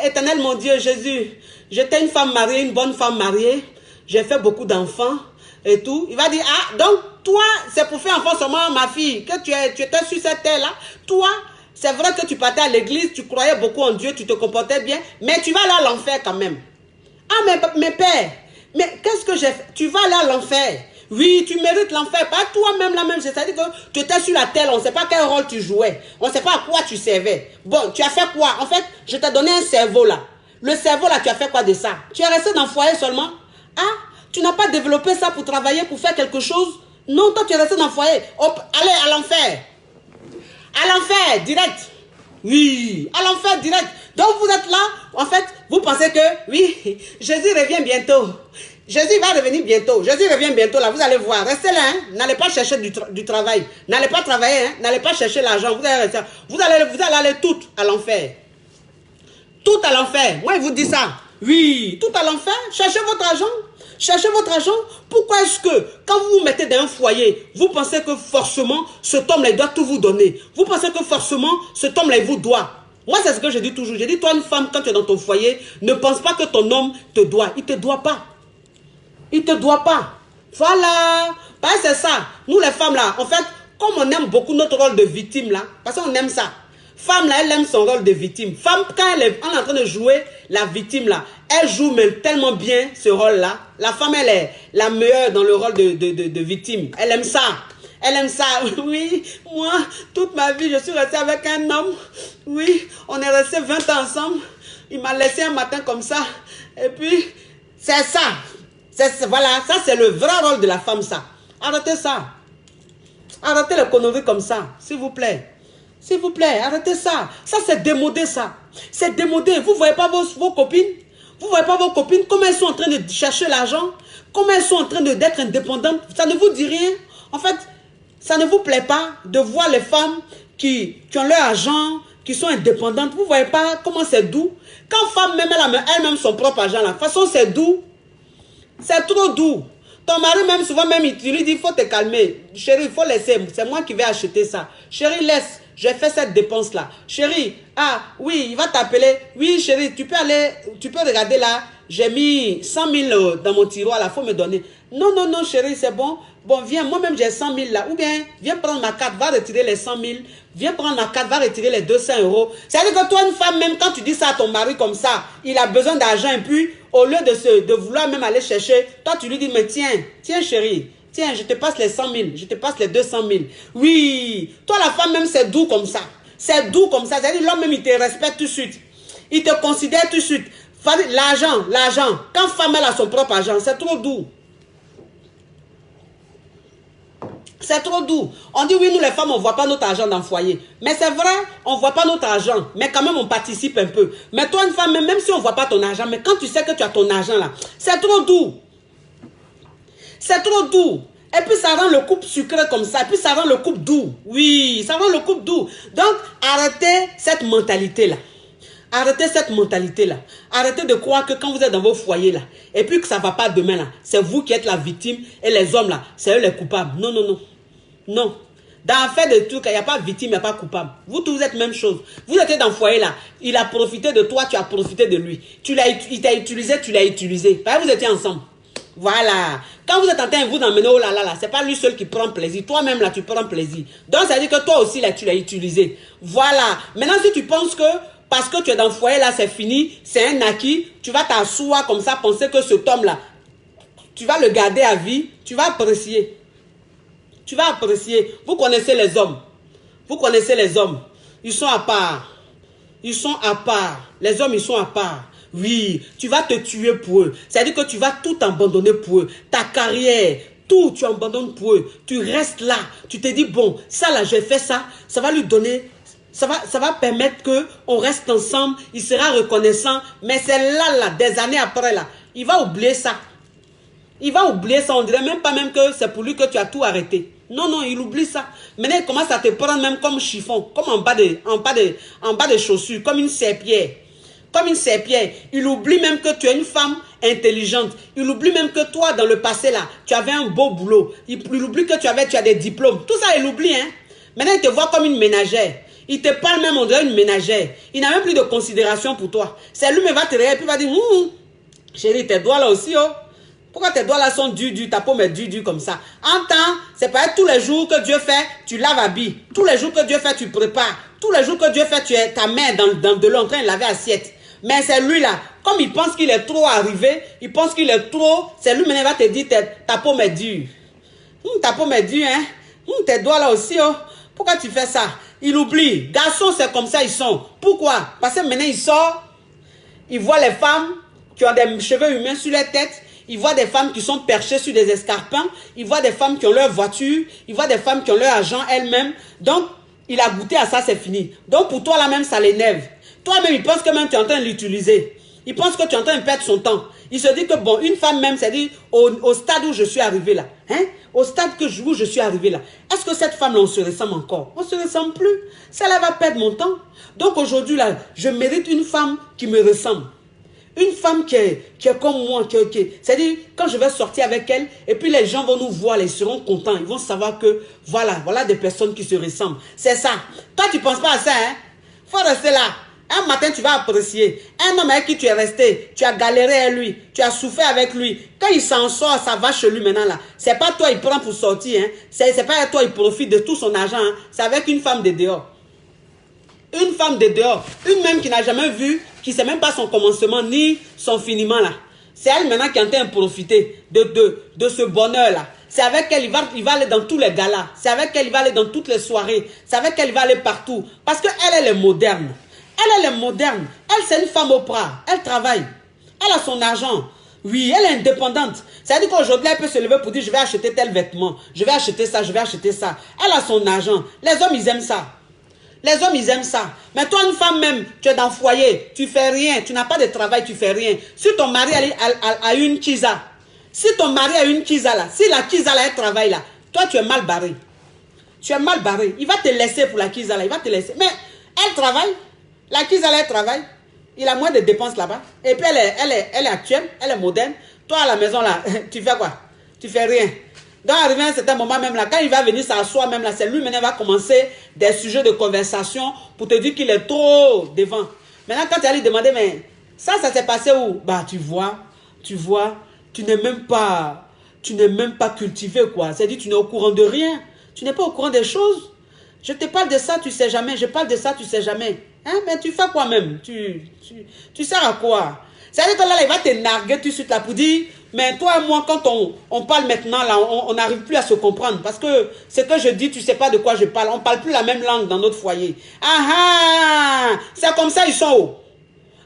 Éternel mon Dieu, Jésus, j'étais une femme mariée, une bonne femme mariée. J'ai fait beaucoup d'enfants et tout. Il va dire, ah, donc toi, c'est pour faire enfant seulement, ma fille, que tu étais sur cette terre là. Toi, c'est vrai que tu partais à l'église, tu croyais beaucoup en Dieu, tu te comportais bien, mais tu vas aller à l'enfer quand même. Ah, mais père, mais qu'est-ce que j'ai fait? Tu vas aller à l'enfer. Oui, tu mérites l'enfer. Pas toi-même la même. C'est-à-dire que tu étais sur la terre, on ne sait pas quel rôle tu jouais. On ne sait pas à quoi tu servais. Bon, tu as fait quoi? En fait, je t'ai donné un cerveau là. Le cerveau là, tu as fait quoi de ça? Tu es resté dans le foyer seulement? Ah, tu n'as pas développé ça pour travailler, pour faire quelque chose? Non, toi tu es resté dans le foyer. Hop, allez à l'enfer. À l'enfer, direct. Oui, à l'enfer, direct. Donc vous êtes là, en fait, vous pensez que, oui, Jésus revient bientôt. Jésus va revenir bientôt. Jésus revient bientôt, là, vous allez voir. Restez là, hein. N'allez pas chercher du travail. N'allez pas travailler, hein. N'allez pas chercher l'argent. Vous allez aller tout à l'enfer. Tout à l'enfer. Moi, je vous dis ça. Oui, tout à l'enfer. Cherchez votre argent. Cherchez votre argent. Pourquoi est-ce que, quand vous vous mettez dans un foyer, vous pensez que forcément, cet homme-là, il doit tout vous donner? Vous pensez que forcément, cet homme-là, il vous doit? Moi, c'est ce que je dis toujours. Je dis, toi, une femme, quand tu es dans ton foyer, ne pense pas que ton homme te doit. Il ne te doit pas. Il ne te doit pas. Voilà. Parce que c'est ça. Nous, les femmes, là, en fait, comme on aime beaucoup notre rôle de victime, là, parce qu'on aime ça. Femme, là, elle aime son rôle de victime. Femme, quand elle est en train de jouer la victime, là, elle joue même tellement bien ce rôle-là. La femme, elle est la meilleure dans le rôle de victime. Elle aime ça. Elle aime ça. Oui, moi, toute ma vie, je suis restée avec un homme. Oui, on est resté 20 ans ensemble. Il m'a laissé un matin comme ça. Et puis, c'est ça. Voilà, ça, c'est le vrai rôle de la femme, ça. Arrêtez ça. Arrêtez les conneries comme ça, s'il vous plaît. S'il vous plaît, arrêtez ça. Ça, c'est démodé, ça. C'est démodé. Vous ne voyez pas vos copines? Vous ne voyez pas vos copines? Comment elles sont en train de chercher l'argent? Comment elles sont en train d'être indépendantes? Ça ne vous dit rien? En fait, ça ne vous plaît pas de voir les femmes qui ont leur argent, qui sont indépendantes? Vous ne voyez pas comment c'est doux? Quand femme même, elle a elle-même son propre argent, là, de toute façon, c'est doux. C'est trop doux. Ton mari même souvent même il lui dit il faut te calmer. Chérie, il faut laisser. C'est moi qui vais acheter ça. Chérie, laisse. J'ai fait cette dépense là. Chérie, ah oui, il va t'appeler. Oui, chérie, tu peux aller, tu peux regarder là. J'ai mis 100 000 dans mon tiroir là, il faut me donner. Non, non, non, chérie, c'est bon. Bon, viens, moi-même j'ai 100 000 là. Ou bien, viens prendre ma carte, va retirer les 100 000. Viens prendre ma carte, va retirer les 200 €. C'est-à-dire que toi, une femme, même quand tu dis ça à ton mari comme ça, il a besoin d'argent et puis, au lieu de vouloir même aller chercher, toi tu lui dis, mais tiens, tiens chérie, tiens, je te passe les 100 000, je te passe les 200 000. Oui, toi la femme même c'est doux comme ça. C'est doux comme ça. C'est-à-dire l'homme même il te respecte tout de suite. Il te considère tout de suite. L'argent, l'argent. Quand femme elle a son propre argent, c'est trop doux. C'est trop doux. On dit oui, nous les femmes, on ne voit pas notre argent dans le foyer. Mais c'est vrai, on ne voit pas notre argent. Mais quand même, on participe un peu. Mais toi, une femme, même si on ne voit pas ton argent, mais quand tu sais que tu as ton argent là, c'est trop doux. C'est trop doux. Et puis ça rend le couple sucré comme ça. Et puis ça rend le couple doux. Oui, ça rend le couple doux. Donc, arrêtez cette mentalité-là. Arrêtez cette mentalité-là. Arrêtez de croire que quand vous êtes dans vos foyers là, et puis que ça ne va pas demain là, c'est vous qui êtes la victime et les hommes là, c'est eux les coupables. Non, non, non. Non. Dans l'affaire de trucs, il n'y a pas victime, il n'y a pas coupable. Vous tous, vous êtes même chose. Vous étiez dans le foyer là, il a profité de toi, tu as profité de lui. Il t'a utilisé, tu l'as utilisé. Vous étiez ensemble. Voilà. Quand vous êtes en train de vous emmener, oh là là là, c'est pas lui seul qui prend plaisir. Toi-même là, tu prends plaisir. Donc ça veut dire que toi aussi là, tu l'as utilisé. Voilà. Maintenant, si tu penses que parce que tu es dans le foyer là, c'est fini, c'est un acquis, tu vas t'asseoir comme ça, penser que cet homme là, tu vas le garder à vie, tu vas apprécier. Tu vas apprécier. Vous connaissez les hommes. Vous connaissez les hommes. Ils sont à part. Ils sont à part. Les hommes, ils sont à part. Oui, tu vas te tuer pour eux. C'est-à-dire que tu vas tout abandonner pour eux. Ta carrière, tout, tu abandonnes pour eux. Tu restes là. Tu te dis, bon, ça là, j'ai fait ça. Ça va lui donner... Ça va permettre qu'on reste ensemble. Il sera reconnaissant. Mais c'est là, là, des années après, là. Il va oublier ça. Il va oublier ça. On dirait même pas même que c'est pour lui que tu as tout arrêté. Non, non, il oublie ça. Maintenant, il commence à te prendre même comme chiffon. Comme en bas de chaussures. Comme une serpillère. comme une serpillère. Il oublie même que tu es une femme intelligente. Il oublie même que toi, dans le passé, là, tu avais un beau boulot. Il oublie que tu as des diplômes. Tout ça, il oublie, hein. Maintenant, il te voit comme une ménagère. Il te parle même, on dirait une ménagère. Il n'a même plus de considération pour toi. C'est lui qui va te regarder et puis il va dire, chérie, tes doigts là aussi, oh. Pourquoi tes doigts là sont durs, ta paume est dure comme ça? En temps, c'est pas tous les jours que Dieu fait, tu laves habits. Tous les jours que Dieu fait, tu prépares. Tous les jours que Dieu fait, tu es ta main dans de l'eau en train de laver assiette. Mais c'est lui là, comme il pense qu'il est trop arrivé, il pense qu'il est trop, c'est lui maintenant va te dire, ta paume est dure. Ta paume est dure, hein? Tes doigts là aussi, oh. Pourquoi tu fais ça? Il oublie. Garçons, c'est comme ça, ils sont. Pourquoi? Parce que maintenant, il sort, il voit les femmes qui ont des cheveux humains sur leur tête. Il voit des femmes qui sont perchées sur des escarpins. Il voit des femmes qui ont leur voiture. Il voit des femmes qui ont leur argent elles-mêmes. Donc, il a goûté à ça, c'est fini. Donc, pour toi, là même, ça l'énerve. Toi-même, il pense que même tu es en train de l'utiliser. Il pense que tu es en train de perdre son temps. Il se dit que, bon, une femme même, c'est-à-dire, au stade où je suis arrivé là, hein, au stade où je suis arrivé là, est-ce que cette femme-là, on se ressemble encore? On ne se ressemble plus. Celle-là va perdre mon temps. Donc, aujourd'hui, là, je mérite une femme qui me ressemble. Une femme qui est comme moi, c'est-à-dire, quand je vais sortir avec elle, et puis les gens vont nous voir, ils seront contents, ils vont savoir que, voilà des personnes qui se ressemblent. C'est ça. Toi, tu ne penses pas à ça, hein? Il faut rester là. Un matin, tu vas apprécier. Un homme avec qui tu es resté, tu as galéré avec lui, tu as souffert avec lui. Quand il s'en sort, ça va chez lui maintenant là. C'est pas toi, il prend pour sortir, hein? C'est pas toi, il profite de tout son argent, hein? C'est avec une femme de dehors. Une femme de dehors, une même qui n'a jamais vu, qui ne sait même pas son commencement ni son finiment là. C'est elle maintenant qui est en train de profiter de ce bonheur là. C'est avec elle, il va aller dans tous les galas. C'est avec elle, il va aller dans toutes les soirées. C'est avec elle, il va aller partout. Parce qu'elle, elle est moderne. Elle est moderne. Elle, c'est une femme Oprah. Elle travaille. Elle a son argent. Oui, elle est indépendante. C'est-à-dire qu'aujourd'hui, elle peut se lever pour dire, je vais acheter tel vêtement. Je vais acheter ça, je vais acheter ça. Elle a son argent. Les hommes, ils aiment ça. Les hommes, ils aiment ça. Mais toi, une femme même, tu es dans le foyer, tu fais rien, tu n'as pas de travail, tu fais rien. Si ton mari a une kisa, si ton mari a une kisa là, si la kisa là, elle travaille là, toi, tu es mal barré. Tu es mal barré. Il va te laisser pour la kisa là, il va te laisser. Mais elle travaille, la kisa là, elle travaille. Il a moins de dépenses là-bas. Et puis, elle est actuelle, elle est moderne. Toi, à la maison là, tu fais quoi? Tu fais rien. Donc, arrivé à un certain moment même là, quand il va venir s'asseoir même là, c'est lui maintenant va commencer des sujets de conversation pour te dire qu'il est trop devant. Maintenant, quand tu vas lui demander, mais ça s'est passé où? Bah, tu vois, tu n'es même pas cultivé quoi. C'est-à-dire, tu n'es au courant de rien. Tu n'es pas au courant des choses. Je te parle de ça, tu sais jamais. Je parle de ça, tu sais jamais. Hein? Mais tu fais quoi même? Tu sers à quoi? C'est-à-dire que là, il va te narguer tout de suite là pour dire, mais toi et moi, quand on parle maintenant, là, on n'arrive plus à se comprendre. Parce que ce que je dis, tu ne sais pas de quoi je parle. On ne parle plus la même langue dans notre foyer. Ah ah! C'est comme ça, ils sont hauts.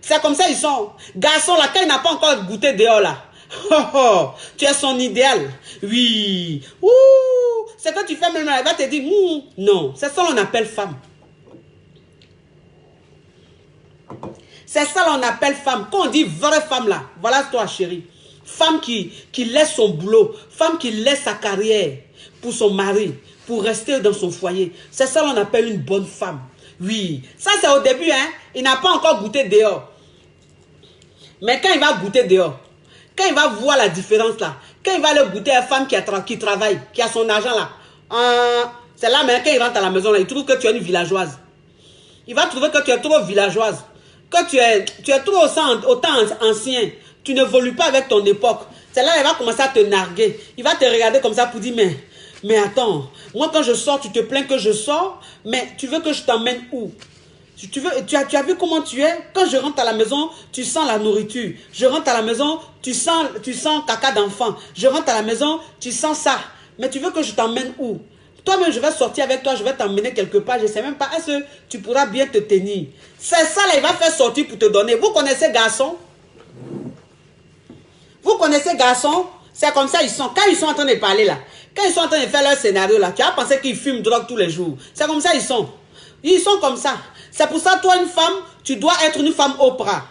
C'est comme ça, ils sont. Garçon, là, quand il n'a pas encore goûté dehors, là. Oh, oh, tu es son idéal. Oui. Ouh! C'est que tu fais même là, il va te dire, non. C'est ça qu'on appelle femme. C'est ça qu'on appelle femme. Quand on dit vraie femme là, voilà toi chérie. Femme qui laisse son boulot, femme qui laisse sa carrière pour son mari, pour rester dans son foyer. C'est ça qu'on appelle une bonne femme. Oui, ça c'est au début, hein. Il n'a pas encore goûté dehors. Mais quand il va goûter dehors, quand il va voir la différence là, quand il va aller goûter à une femme qui travaille, qui a son argent là, c'est là, mais quand il rentre à la maison là, il trouve que tu es une villageoise. Il va trouver que tu es trop villageoise. Que tu es trop autant ancien, tu n'évolues pas avec ton époque. C'est là qu'il va commencer à te narguer. Il va te regarder comme ça pour dire, mais attends, moi quand je sors, tu te plains que je sors, mais tu veux que je t'emmène où? Tu as vu comment tu es? Quand je rentre à la maison, tu sens la nourriture. Je rentre à la maison, tu sens caca d'enfant. Je rentre à la maison, tu sens ça. Mais tu veux que je t'emmène où? Toi-même, je vais sortir avec toi, je vais t'emmener quelque part. Je ne sais même pas, est-ce que tu pourras bien te tenir? C'est ça, là, il va faire sortir pour te donner. Vous connaissez garçon? Vous connaissez garçon? C'est comme ça, ils sont. Quand ils sont en train de parler, là, quand ils sont en train de faire leur scénario, là, tu as pensé qu'ils fument drogue tous les jours. C'est comme ça, ils sont. Ils sont comme ça. C'est pour ça, toi, une femme, tu dois être une femme Oprah.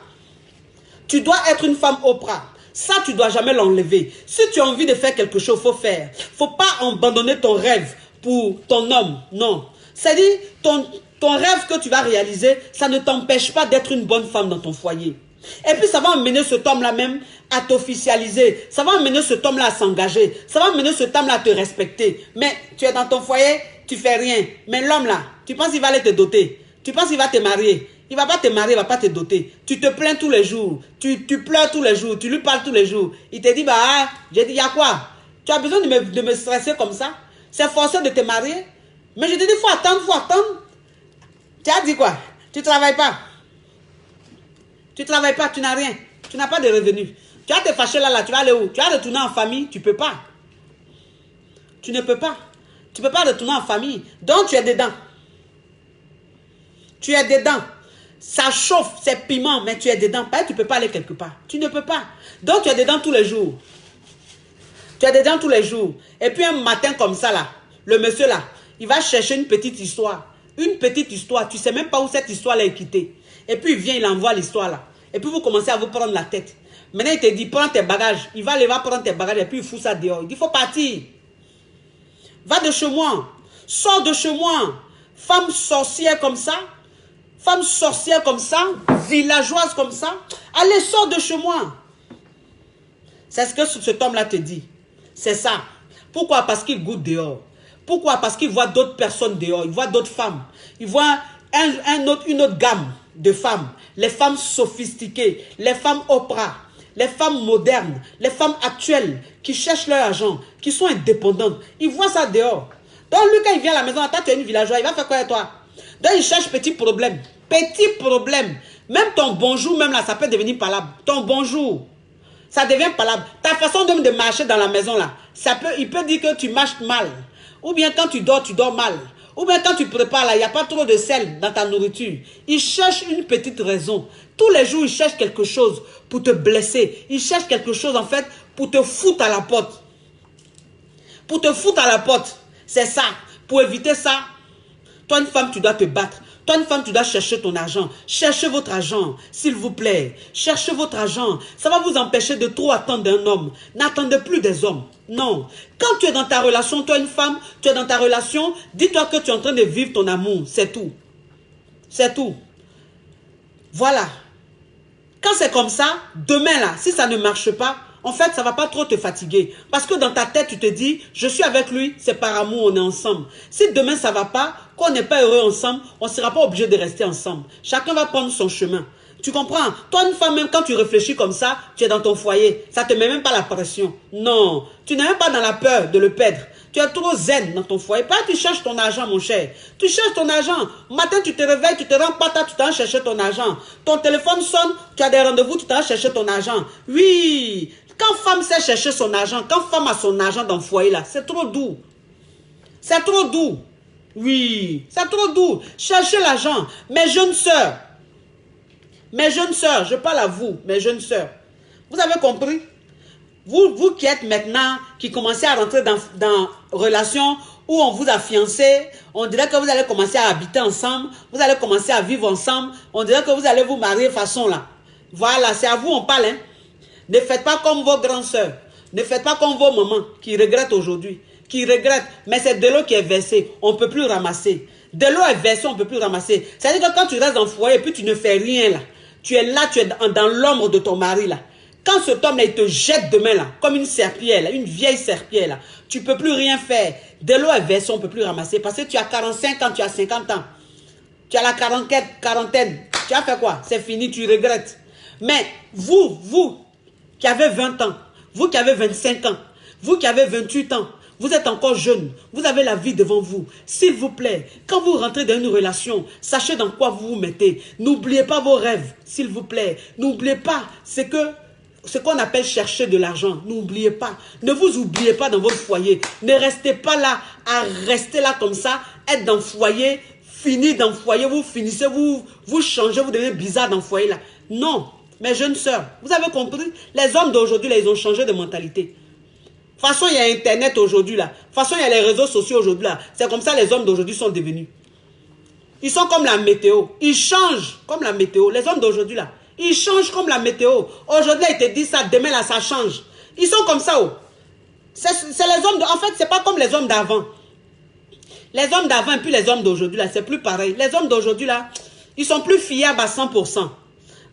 Tu dois être une femme Oprah. Ça, tu ne dois jamais l'enlever. Si tu as envie de faire quelque chose, il faut faire. Il ne faut pas abandonner ton rêve pour ton homme. Non. C'est-à-dire, ton rêve que tu vas réaliser, ça ne t'empêche pas d'être une bonne femme dans ton foyer. Et puis ça va amener cet homme-là même à t'officialiser. Ça va amener cet homme-là à s'engager. Ça va amener cet homme-là à te respecter. Mais tu es dans ton foyer, tu fais rien. Mais l'homme là, tu penses qu'il va aller te doter. Tu penses qu'il va te marier. Il ne va pas te marier, il ne va pas te doter. Tu te plains tous les jours. Tu pleures tous les jours. Tu lui parles tous les jours. Il te dit, bah, j'ai dit, il y a quoi? Tu as besoin de me stresser comme ça? C'est forcé de te marier? Mais je te dis, il faut attendre, il faut attendre. Tu as dit quoi? Tu ne travailles pas. Tu ne travailles pas, tu n'as rien. Tu n'as pas de revenus. Tu vas te fâcher là, tu vas aller où? Tu vas retourner en famille? Tu ne peux pas. Tu ne peux pas. Tu ne peux pas retourner en famille. Donc tu es dedans. Tu es dedans. Ça chauffe, c'est piment, mais tu es dedans. Tu ne peux pas aller quelque part. Tu ne peux pas. Donc tu es dedans tous les jours. Tu es dedans tous les jours. Et puis un matin comme ça là, le monsieur là, il va chercher une petite histoire. Une petite histoire. Tu ne sais même pas où cette histoire là est quittée. Et puis il vient, il envoie l'histoire là. Et puis vous commencez à vous prendre la tête. Maintenant il te dit, prends tes bagages. Il va aller prendre tes bagages et puis il fout ça dehors. Il dit, il faut partir. Va de chez moi. Sors de chez moi. Femme sorcière comme ça. Femme sorcière comme ça. Villageoise comme ça. Allez, sors de chez moi. C'est ce que cet homme-là te dit. C'est ça. Pourquoi? Parce qu'il goûte dehors. Pourquoi? Parce qu'il voit d'autres personnes dehors. Il voit d'autres femmes. Il voit une autre gamme de femmes. Les femmes sophistiquées. Les femmes Oprah. Les femmes modernes. Les femmes actuelles qui cherchent leur argent. Qui sont indépendantes. Il voit ça dehors. Donc lui, quand il vient à la maison, toi, tu es une villageoise. Il va faire quoi avec toi? Donc il cherche petit problème. Petit problème. Même ton bonjour, même là, ça peut devenir palabre. Ton bonjour. Ça devient palabre. Ta façon de marcher dans la maison là. Il peut dire que tu marches mal. Ou bien quand tu dors mal. Ou bien quand tu prépares là, il n'y a pas trop de sel dans ta nourriture. Il cherche une petite raison. Tous les jours, il cherche quelque chose pour te blesser. Il cherche quelque chose en fait pour te foutre à la porte. Pour te foutre à la porte. C'est ça. Pour éviter ça, toi une femme, tu dois te battre. Toi une femme, tu dois chercher ton argent. Cherchez votre argent, s'il vous plaît. Cherchez votre argent. Ça va vous empêcher de trop attendre d'un homme. N'attendez plus des hommes. Non. Quand tu es dans ta relation, toi une femme, tu es dans ta relation, dis-toi que tu es en train de vivre ton amour. C'est tout. C'est tout. Voilà. Quand c'est comme ça, demain là, si ça ne marche pas, en fait, ça ne va pas trop te fatiguer. Parce que dans ta tête, tu te dis, je suis avec lui, c'est par amour, on est ensemble. Si demain ça ne va pas, qu'on n'est pas heureux ensemble, on ne sera pas obligé de rester ensemble. Chacun va prendre son chemin. Tu comprends? Toi, une femme, même quand tu réfléchis comme ça, tu es dans ton foyer. Ça ne te met même pas la pression. Non. Tu n'es même pas dans la peur de le perdre. Tu es trop zen dans ton foyer. Pas tu cherches ton argent, mon cher. Tu cherches ton argent. Matin, tu te réveilles, tu te rends pas tard, tu t'en chercher ton argent. Ton téléphone sonne, tu as des rendez-vous, tu t'en chercher ton argent. Oui. Quand femme sait chercher son argent, quand femme a son argent dans le foyer, là, c'est trop doux. C'est trop doux. Oui. C'est trop doux. Cherchez l'argent. Mes jeunes sœurs, je parle à vous, mes jeunes sœurs. Vous avez compris? Vous qui êtes maintenant, qui commencez à rentrer dans relation où on vous a fiancé, on dirait que vous allez commencer à habiter ensemble, vous allez commencer à vivre ensemble, on dirait que vous allez vous marier façon là. Voilà, c'est à vous on parle. Hein? Ne faites pas comme vos grandes sœurs, ne faites pas comme vos mamans qui regrettent aujourd'hui, qui regrettent, mais c'est de l'eau qui est versée, on ne peut plus ramasser. De l'eau est versée, on ne peut plus ramasser. C'est-à-dire que quand tu restes dans le foyer et puis tu ne fais rien là, tu es là, tu es dans l'ombre de ton mari là. Quand cet homme là, il te jette demain là, comme une serpillière là, une vieille serpillière là, tu ne peux plus rien faire. De l'eau est versée, on ne peut plus ramasser. Parce que tu as 45 ans, tu as 50 ans. Tu as la quarantaine. Tu as fait quoi? C'est fini, tu regrettes. Mais vous qui avez 20 ans, vous qui avez 25 ans, vous qui avez 28 ans, vous êtes encore jeune, vous avez la vie devant vous. S'il vous plaît, quand vous rentrez dans une relation, sachez dans quoi vous vous mettez. N'oubliez pas vos rêves, s'il vous plaît. N'oubliez pas ce qu'on appelle chercher de l'argent. N'oubliez pas. Ne vous oubliez pas dans votre foyer. Ne restez pas là, à rester là comme ça, être dans le foyer, finir dans le foyer, vous finissez, vous changez, vous devenez bizarre dans le foyer là. Non, mes jeunes sœurs, vous avez compris? Les hommes d'aujourd'hui, là, ils ont changé de mentalité. De toute façon, il y a Internet aujourd'hui là. De toute façon, il y a les réseaux sociaux aujourd'hui là. C'est comme ça les hommes d'aujourd'hui sont devenus. Ils sont comme la météo. Ils changent comme la météo. Les hommes d'aujourd'hui là, ils changent comme la météo. Aujourd'hui, ils te disent ça, demain là, ça change. Ils sont comme ça. Oh. C'est les hommes, en fait, c'est pas comme les hommes d'avant. Les hommes d'avant et puis les hommes d'aujourd'hui, là, c'est plus pareil. Les hommes d'aujourd'hui, là, ils sont plus fiables à 100%.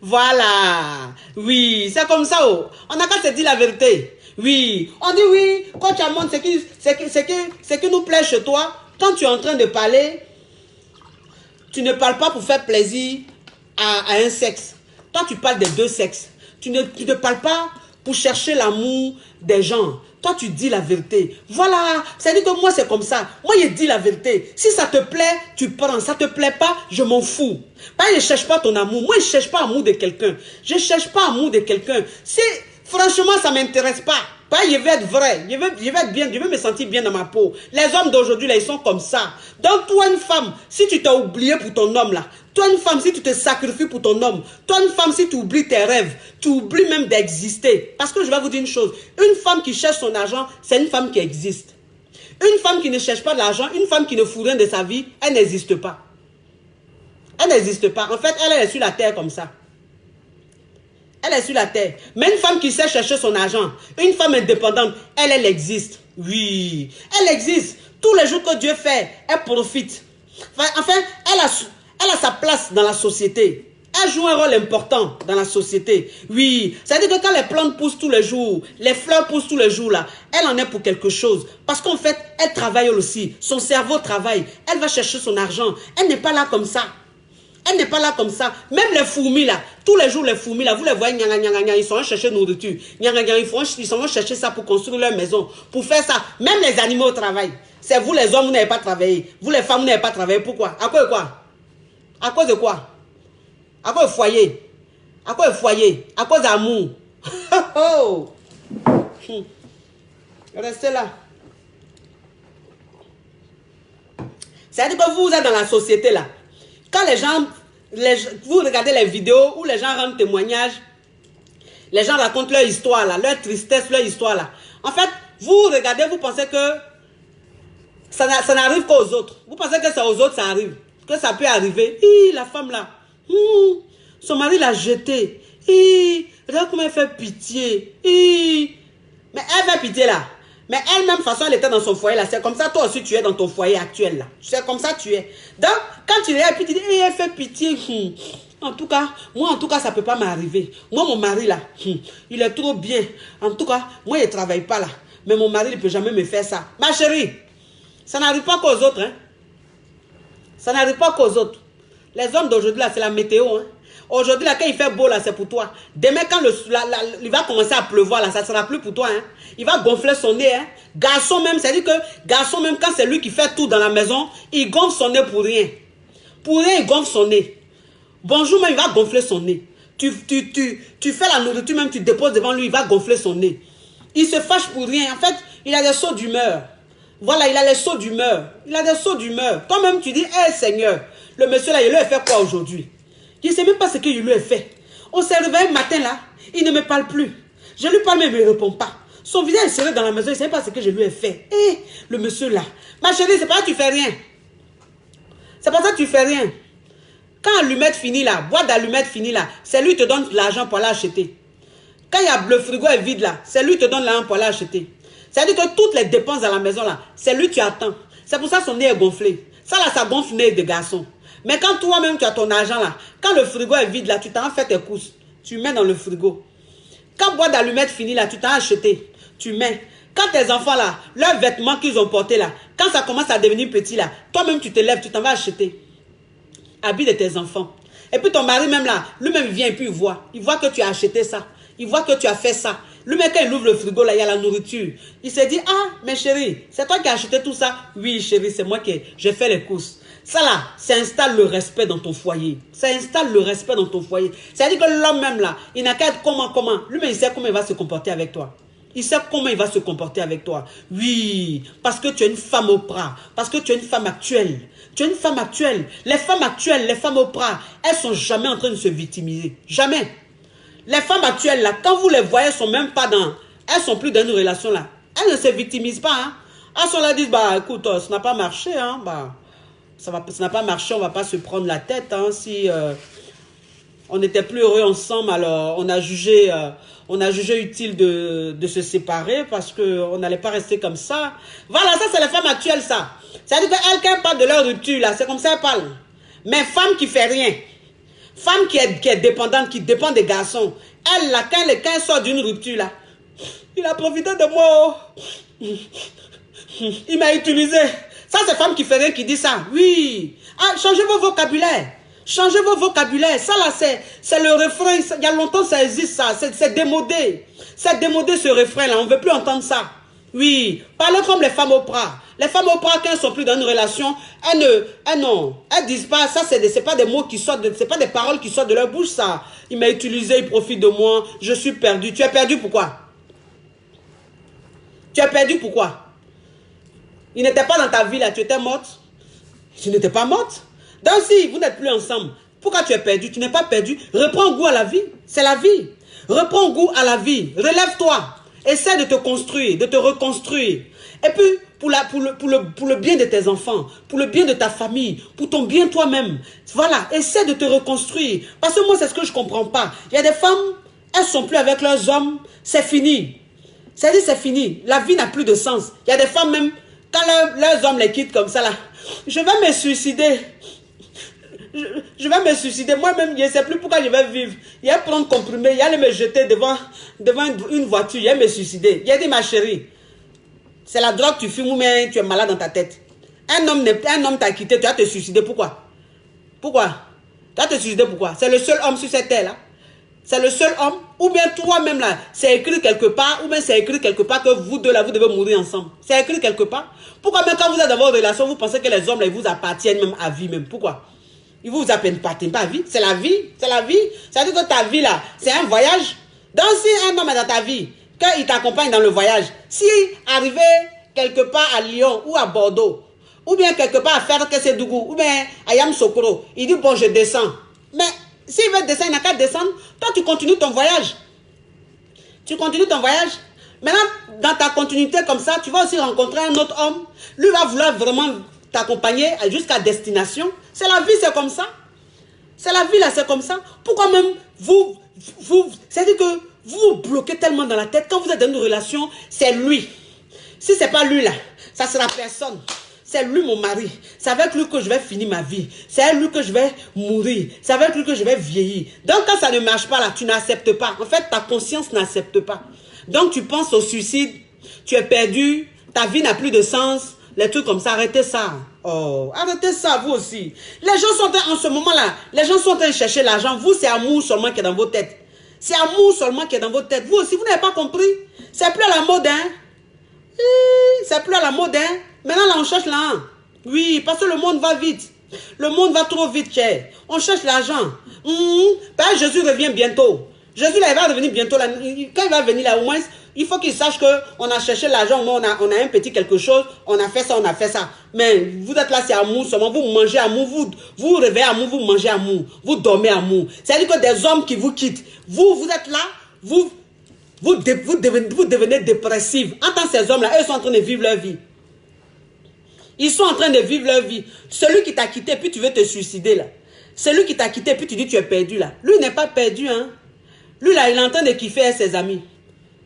Voilà. Oui, c'est comme ça. Oh. On n'a qu'à se dire la vérité. Oui. On dit oui, quand tu montes, ce qui nous plaît chez toi, quand tu es en train de parler, tu ne parles pas pour faire plaisir à un sexe. Toi, tu parles des deux sexes. Tu ne parles pas pour chercher l'amour des gens. Toi, tu dis la vérité. Voilà. C'est-à-dire que moi, c'est comme ça. Moi, je dis la vérité. Si ça te plaît, tu prends. Ça te plaît pas, je m'en fous. Pas, je ne cherche pas ton amour. Moi, je ne cherche pas l'amour de quelqu'un. Je ne cherche pas l'amour de quelqu'un. Franchement, ça ne m'intéresse pas. Pas, je vais être vrai. Je vais être bien. Je vais me sentir bien dans ma peau. Les hommes d'aujourd'hui, là, ils sont comme ça. Donc, toi, une femme, si tu t'as oublié pour ton homme, là, toi, une femme, si tu te sacrifies pour ton homme, toi, une femme, si tu oublies tes rêves, tu oublies même d'exister. Parce que je vais vous dire une chose. Une femme qui cherche son argent, c'est une femme qui existe. Une femme qui ne cherche pas de l'argent, une femme qui ne fout rien de sa vie, elle n'existe pas. Elle n'existe pas. En fait, elle est sur la terre comme ça. Elle est sur la terre. Mais une femme qui sait chercher son argent, une femme indépendante, elle existe. Oui, elle existe. Tous les jours que Dieu fait, elle profite. Enfin, elle a sa place dans la société. Elle joue un rôle important dans la société. Oui, c'est-à-dire que quand les plantes poussent tous les jours, les fleurs poussent tous les jours, là, elle en est pour quelque chose. Parce qu'en fait, elle travaille aussi. Son cerveau travaille. Elle va chercher son argent. Elle n'est pas là comme ça. Elle n'est pas là comme ça. Même les fourmis là, tous les jours les fourmis là, vous les voyez, ils sont allés chercher nourriture. Ils sont allés chercher ça pour construire leur maison. Pour faire ça, même les animaux travaillent. C'est vous les hommes, vous n'avez pas travaillé. Vous les femmes, vous n'avez pas travaillé. Pourquoi? À cause de quoi? À cause de quoi? À cause du foyer. À cause du foyer. À cause d'amour. Restez là. C'est-à-dire que vous êtes dans la société là. Quand les gens, vous regardez les vidéos où les gens rendent témoignage, les gens racontent leur histoire là, leur tristesse, leur histoire là. En fait, vous regardez, vous pensez que ça n'arrive qu'aux autres. Vous pensez que c'est aux autres ça arrive, que ça peut arriver. La femme là, son mari l'a jetée. Regarde comment elle fait pitié. Mais elle fait pitié là. Mais elle-même, de toute façon, elle était dans son foyer là. C'est comme ça, toi aussi, tu es dans ton foyer actuel là. C'est comme ça, tu es. Donc, quand tu es et puis tu dis, elle fait pitié. En tout cas, moi, ça ne peut pas m'arriver. Moi, mon mari là, il est trop bien. En tout cas, moi, je ne travaille pas là. Mais mon mari ne peut jamais me faire ça. Ma chérie, ça n'arrive pas qu'aux autres. Hein. Ça n'arrive pas qu'aux autres. Les hommes d'aujourd'hui là, c'est la météo. Hein. Aujourd'hui, là, quand il fait beau, là, c'est pour toi. Demain, quand il va commencer à pleuvoir, là, ça ne sera plus pour toi. Hein. Il va gonfler son nez. Hein. Garçon même, c'est-à-dire que garçon même, quand c'est lui qui fait tout dans la maison, il gonfle son nez pour rien. Pour rien, il gonfle son nez. Bonjour, même, il va gonfler son nez. Tu fais la nourriture, même, tu déposes devant lui, il va gonfler son nez. Il se fâche pour rien. En fait, il a des sauts d'humeur. Voilà, il a les sauts d'humeur. Il a des sauts d'humeur. Toi-même, tu dis, hé, Seigneur, le monsieur là, il lui a fait quoi aujourd'hui? Je ne sais même pas ce qu'il lui a fait. On s'est réveillé un matin là, il ne me parle plus. Je lui parle mais il ne me répond pas. Son visage est serré dans la maison, il ne sait pas ce que je lui ai fait. Le monsieur là. Ma chérie, c'est pas ça que tu fais rien. C'est pas ça que tu fais rien. Quand l'allumette finit là, boîte d'allumette finit là, c'est lui qui te donne l'argent pour l'acheter. Quand le frigo est vide là, c'est lui qui te donne l'argent pour l'acheter. C'est-à-dire que toutes les dépenses à la maison là, c'est lui qui attend. C'est pour ça que son nez est gonflé. Ça là, ça gonfle le nez de garçon. Mais quand toi-même tu as ton argent là, quand le frigo est vide là, tu t'en fais tes courses, tu mets dans le frigo. Quand boîte d'allumettes finit là, tu t'en as acheté, tu mets. Quand tes enfants là, leurs vêtements qu'ils ont portés là, quand ça commence à devenir petit là, toi-même tu te lèves, tu t'en vas acheter. Habits de tes enfants. Et puis ton mari même là, lui-même vient et puis il voit que tu as acheté ça. Il voit que tu as fait ça. Lui-même quand il ouvre le frigo là, il y a la nourriture. Il se dit, ah, mais chérie, c'est toi qui as acheté tout ça? Oui chérie, c'est moi qui j'ai fait les courses. Ça là, ça installe le respect dans ton foyer. Ça installe le respect dans ton foyer. C'est-à-dire que l'homme même là, il n'a qu'à être comment. Lui-même, il sait comment il va se comporter avec toi. Il sait comment il va se comporter avec toi. Oui, parce que tu es une femme au bras. Parce que tu es une femme actuelle. Tu es une femme actuelle. Les femmes actuelles, les femmes au bras, elles sont jamais en train de se victimiser. Jamais. Les femmes actuelles là, quand vous les voyez, elles sont même pas dans... Elles sont plus dans une relation là. Elles ne se victimisent pas. Hein. Elles sont là, disent, bah écoute, ça n'a pas marché. Hein, bah... Ça n'a pas marché, on ne va pas se prendre la tête. Hein, si on n'était plus heureux ensemble, alors on a jugé utile de se séparer parce qu'on n'allait pas rester comme ça. Voilà, ça c'est les femmes actuelles, ça. C'est-à-dire qu'elle, quand elle parle de leur rupture, là, c'est comme ça qu'elle parle. Mais femme qui fait rien, femme qui est dépendante, qui dépend des garçons, elle, là, quand elle sort d'une rupture, là, il a profité de moi. Il m'a utilisé. Ça, c'est femme qui fait rien qui dit ça. Oui. Ah, changez vos vocabulaires. Changez vos vocabulaires. Ça, là, c'est le refrain. Il y a longtemps, ça existe, ça. C'est démodé. C'est démodé, ce refrain-là. On ne veut plus entendre ça. Oui. Parlez comme les femmes Oprah. Les femmes Oprah, quand elles ne sont plus dans une relation, elles disent pas, ça, c'est pas des mots qui sortent, c'est pas des paroles qui sortent de leur bouche, ça. Il m'a utilisé, il profite de moi, je suis perdu. Tu es perdu pourquoi? Tu es perdu pourquoi? Il n'était pas dans ta vie là, tu étais morte. Tu n'étais pas morte. Donc si vous n'êtes plus ensemble, pourquoi tu es perdu? Tu n'es pas perdu. Reprends goût à la vie. C'est la vie. Reprends goût à la vie. Relève-toi. Essaie de te construire, de te reconstruire. Et puis, pour le bien de tes enfants, pour le bien de ta famille, pour ton bien toi-même. Voilà, essaie de te reconstruire. Parce que moi, c'est ce que je ne comprends pas. Il y a des femmes, elles ne sont plus avec leurs hommes. C'est fini. C'est-à-dire, c'est fini. La vie n'a plus de sens. Il y a des femmes même, quand leurs hommes les quittent comme ça, là, je vais me suicider. Je vais me suicider. Moi-même, je ne sais plus pourquoi je vais vivre. Il y a prendre comprimé, il y a me jeter devant une voiture, il y a me suicider. Il a dit, ma chérie, c'est la drogue que tu fumes ou bien tu es malade dans ta tête. Un homme t'a quitté, tu vas te suicider. Pourquoi? Pourquoi? Tu vas te suicider pourquoi? C'est le seul homme sur cette terre là. C'est le seul homme. Ou bien toi-même là, c'est écrit quelque part. Ou bien c'est écrit quelque part que vous deux là, vous devez mourir ensemble. C'est écrit quelque part. Pourquoi même quand vous êtes dans vos relations, vous pensez que les hommes là, ils vous appartiennent même à vie même? Pourquoi? Ils vous appartiennent pas à vie. C'est la vie. C'est la vie. Ça veut dire que ta vie là, c'est un voyage. Donc si un homme est dans ta vie, qu'il t'accompagne dans le voyage, si arrivé quelque part à Lyon ou à Bordeaux, ou bien quelque part à faire Kessedougou, ou bien à Yamsokoro, il dit bon je descends. Mais s'il veut descendre, il n'a qu'à descendre. Toi tu continues ton voyage. Tu continues ton voyage. Maintenant, dans ta continuité comme ça, tu vas aussi rencontrer un autre homme. Lui va vouloir vraiment t'accompagner jusqu'à destination. C'est la vie, c'est comme ça. C'est la vie là, c'est comme ça. Pourquoi même c'est-à-dire que vous vous bloquez tellement dans la tête. Quand vous êtes dans une relation, c'est lui. Si c'est pas lui là, ça sera personne. C'est lui mon mari. C'est avec lui que je vais finir ma vie. C'est avec lui que je vais mourir. C'est avec lui que je vais vieillir. Donc quand ça ne marche pas là, tu n'acceptes pas. En fait, ta conscience n'accepte pas. Donc tu penses au suicide. Tu es perdu. Ta vie n'a plus de sens. Les trucs comme ça, arrêtez ça. Oh, arrêtez ça, vous aussi. Les gens sont en ce moment-là, les gens sont en train de chercher l'argent. Vous, c'est amour seulement qui est dans vos têtes. C'est amour seulement qui est dans vos têtes. Vous aussi, vous n'avez pas compris. C'est plus à la mode, hein. C'est plus à la mode, hein. Maintenant, là, on cherche l'argent. Oui, parce que le monde va vite. Le monde va trop vite, cher. On cherche l'argent. Jésus revient bientôt. Jésus, là, il va revenir bientôt. Là. Quand il va venir, là, au moins, il faut qu'il sache qu'on a cherché l'argent. On a un petit quelque chose. On a fait ça, on a fait ça. Mais vous êtes là, c'est amour seulement. Vous mangez amour. Vous réveillez amour, vous mangez amour. Vous dormez amour. C'est-à-dire que des hommes qui vous quittent, vous êtes là, vous devenez dépressif. Entends ces hommes-là, eux sont en train de vivre leur vie. Ils sont en train de vivre leur vie. Celui qui t'a quitté, puis tu veux te suicider, là. Celui qui t'a quitté, puis tu dis tu es perdu, là. Lui n'est pas perdu, hein. Lui, là, il est en train de kiffer avec ses amis.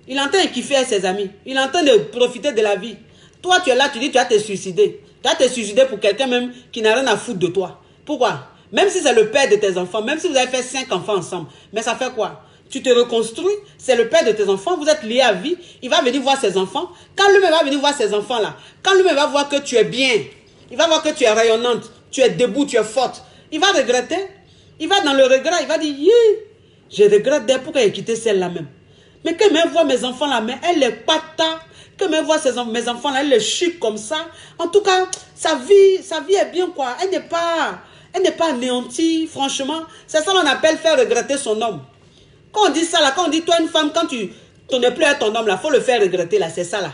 Il est en train de kiffer avec ses amis. Il est en train de profiter de la vie. Toi, tu es là, tu dis tu vas te suicider. Tu vas te suicider pour quelqu'un même qui n'a rien à foutre de toi. Pourquoi? Même si c'est le père de tes enfants, même si vous avez fait 5 enfants ensemble, mais ça fait quoi? Tu te reconstruis, c'est le père de tes enfants, vous êtes liés à vie, il va venir voir ses enfants. Quand lui-même va venir voir ses enfants là, quand lui-même va voir que tu es bien, il va voir que tu es rayonnante, tu es debout, tu es forte, il va regretter, il va dans le regret, il va dire, je regrette pourquoi il a quitté celle-là même. Mais quand même voit mes enfants là, mais elle est pata, quand même voit mes enfants là, elle est chic comme ça. En tout cas, sa vie est bien quoi, elle n'est pas anéantie, franchement. C'est ça qu'on appelle faire regretter son homme. Quand on dit ça là, quand on dit toi une femme, quand tu n'es plus à ton homme là, il faut le faire regretter là, c'est ça là.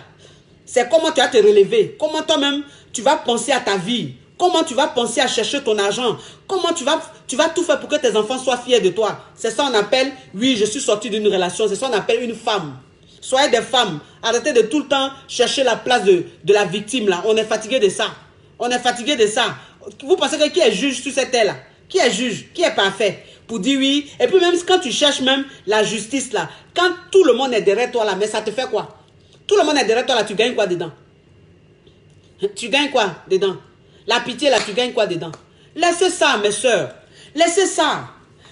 C'est comment tu vas te relever, comment toi-même tu vas penser à ta vie, comment tu vas penser à chercher ton argent, comment tu vas tout faire pour que tes enfants soient fiers de toi. C'est ça qu'on appelle, oui, je suis sorti d'une relation, c'est ça qu'on appelle une femme. Soyez des femmes, arrêtez de tout le temps chercher la place de la victime là, on est fatigué de ça. On est fatigué de ça. Vous pensez que qui est juge sur cette terre là? Qui est juge? Qui est parfait? Pour dire oui. Et puis même quand tu cherches même la justice là, quand tout le monde est derrière toi là, mais ça te fait quoi? Tout le monde est derrière toi là, tu gagnes quoi dedans? Tu gagnes quoi dedans? La pitié là, tu gagnes quoi dedans? Laissez ça, mes soeurs. Laissez ça.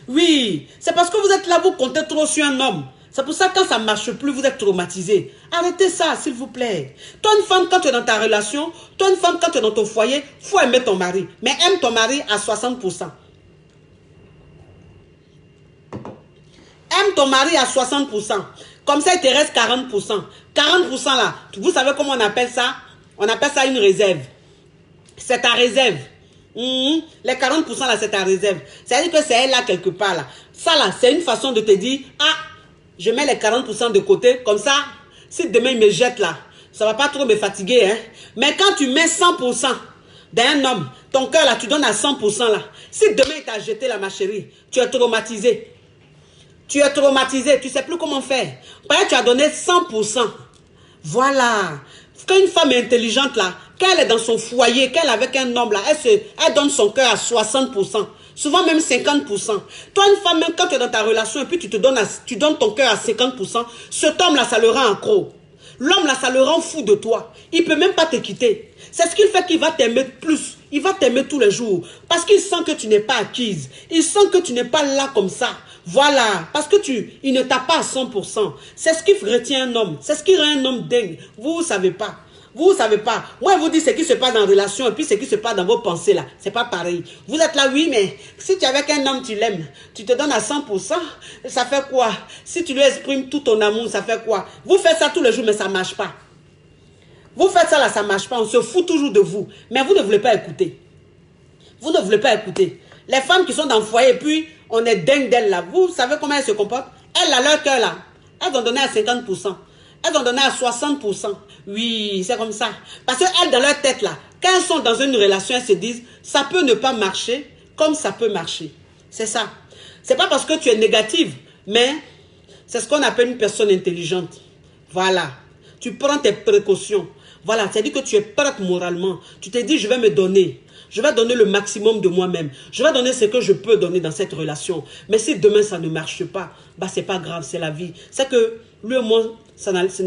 Oui, c'est parce que vous êtes là, vous comptez trop sur un homme. C'est pour ça que quand ça ne marche plus, vous êtes traumatisé. Arrêtez ça, s'il vous plaît. Toi, une femme, quand tu es dans ta relation, toi, une femme, quand tu es dans ton foyer, il faut aimer ton mari. Mais aime ton mari à 60%. Aime ton mari à 60%. Comme ça, il te reste 40%. 40% là, vous savez comment on appelle ça? On appelle ça une réserve. C'est ta réserve. Les 40% là, c'est ta réserve. C'est-à-dire que c'est elle là quelque part là. Ça là, c'est une façon de te dire, ah, je mets les 40% de côté. Comme ça, si demain il me jette là, ça ne va pas trop me fatiguer. Hein? Mais quand tu mets 100% d'un homme, ton cœur là, tu donnes à 100% là. Si demain il t'a jeté là, ma chérie, tu es traumatisé. Tu es traumatisé, tu ne sais plus comment faire. Parce que tu as donné 100%. Voilà. Quand une femme est intelligente là, quand elle est dans son foyer, quand elle est avec un homme là, elle donne son cœur à 60%. Souvent même 50%. Toi, une femme, même quand tu es dans ta relation et puis tu donnes ton cœur à 50%, cet homme là, ça le rend accro. L'homme là, ça le rend fou de toi. Il ne peut même pas te quitter. C'est ce qu'il fait qu'il va t'aimer plus. Il va t'aimer tous les jours. Parce qu'il sent que tu n'es pas acquise. Il sent que tu n'es pas là comme ça. Voilà, parce que il ne t'a pas à 100%. C'est ce qui retient un homme. C'est ce qui rend un homme dingue. Vous ne savez pas. Vous ne savez pas. Moi, je vous dis ce qui se passe dans la relation et puis ce qui se passe dans vos pensées là. C'est pas pareil. Vous êtes là, oui, mais si tu es avec un homme, tu l'aimes. Tu te donnes à 100%. Ça fait quoi? Si tu lui exprimes tout ton amour, ça fait quoi? Vous faites ça tous les jours, mais ça ne marche pas. Vous faites ça là, ça ne marche pas. On se fout toujours de vous. Mais vous ne voulez pas écouter. Vous ne voulez pas écouter. Les femmes qui sont dans le foyer, puis on est dingue d'elles là. Vous savez comment elles se comportent? Elles, à leur cœur là, elles ont donné à 50%. Elles ont donné à 60%. Oui, c'est comme ça. Parce qu'elles, dans leur tête là, quand elles sont dans une relation, elles se disent, ça peut ne pas marcher comme ça peut marcher. C'est ça. C'est pas parce que tu es négative, mais c'est ce qu'on appelle une personne intelligente. Voilà. Tu prends tes précautions. Voilà, c'est-à-dire que tu es prête moralement. Tu te dis, je vais me donner. Je vais donner le maximum de moi-même. Je vais donner ce que je peux donner dans cette relation. Mais si demain ça ne marche pas, bah c'est pas grave, c'est la vie. C'est que lui et moi,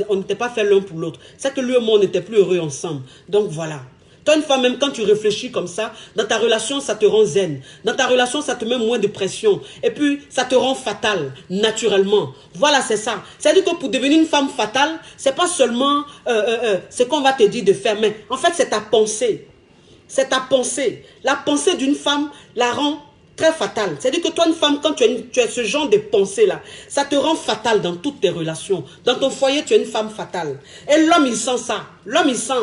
on n'était pas fait l'un pour l'autre. C'est que lui et moi, on n'était plus heureux ensemble. Donc voilà. Toi, une femme, même quand tu réfléchis comme ça, dans ta relation, ça te rend zen. Dans ta relation, ça te met moins de pression. Et puis, ça te rend fatale, naturellement. Voilà, c'est ça. C'est-à-dire que pour devenir une femme fatale, c'est pas seulement ce qu'on va te dire de faire, mais en fait, c'est ta pensée. C'est ta pensée. La pensée d'une femme la rend très fatale. C'est-à-dire que toi, une femme, quand tu as ce genre de pensée-là, ça te rend fatale dans toutes tes relations. Dans ton foyer, tu es une femme fatale. Et l'homme, il sent ça. L'homme, il sent.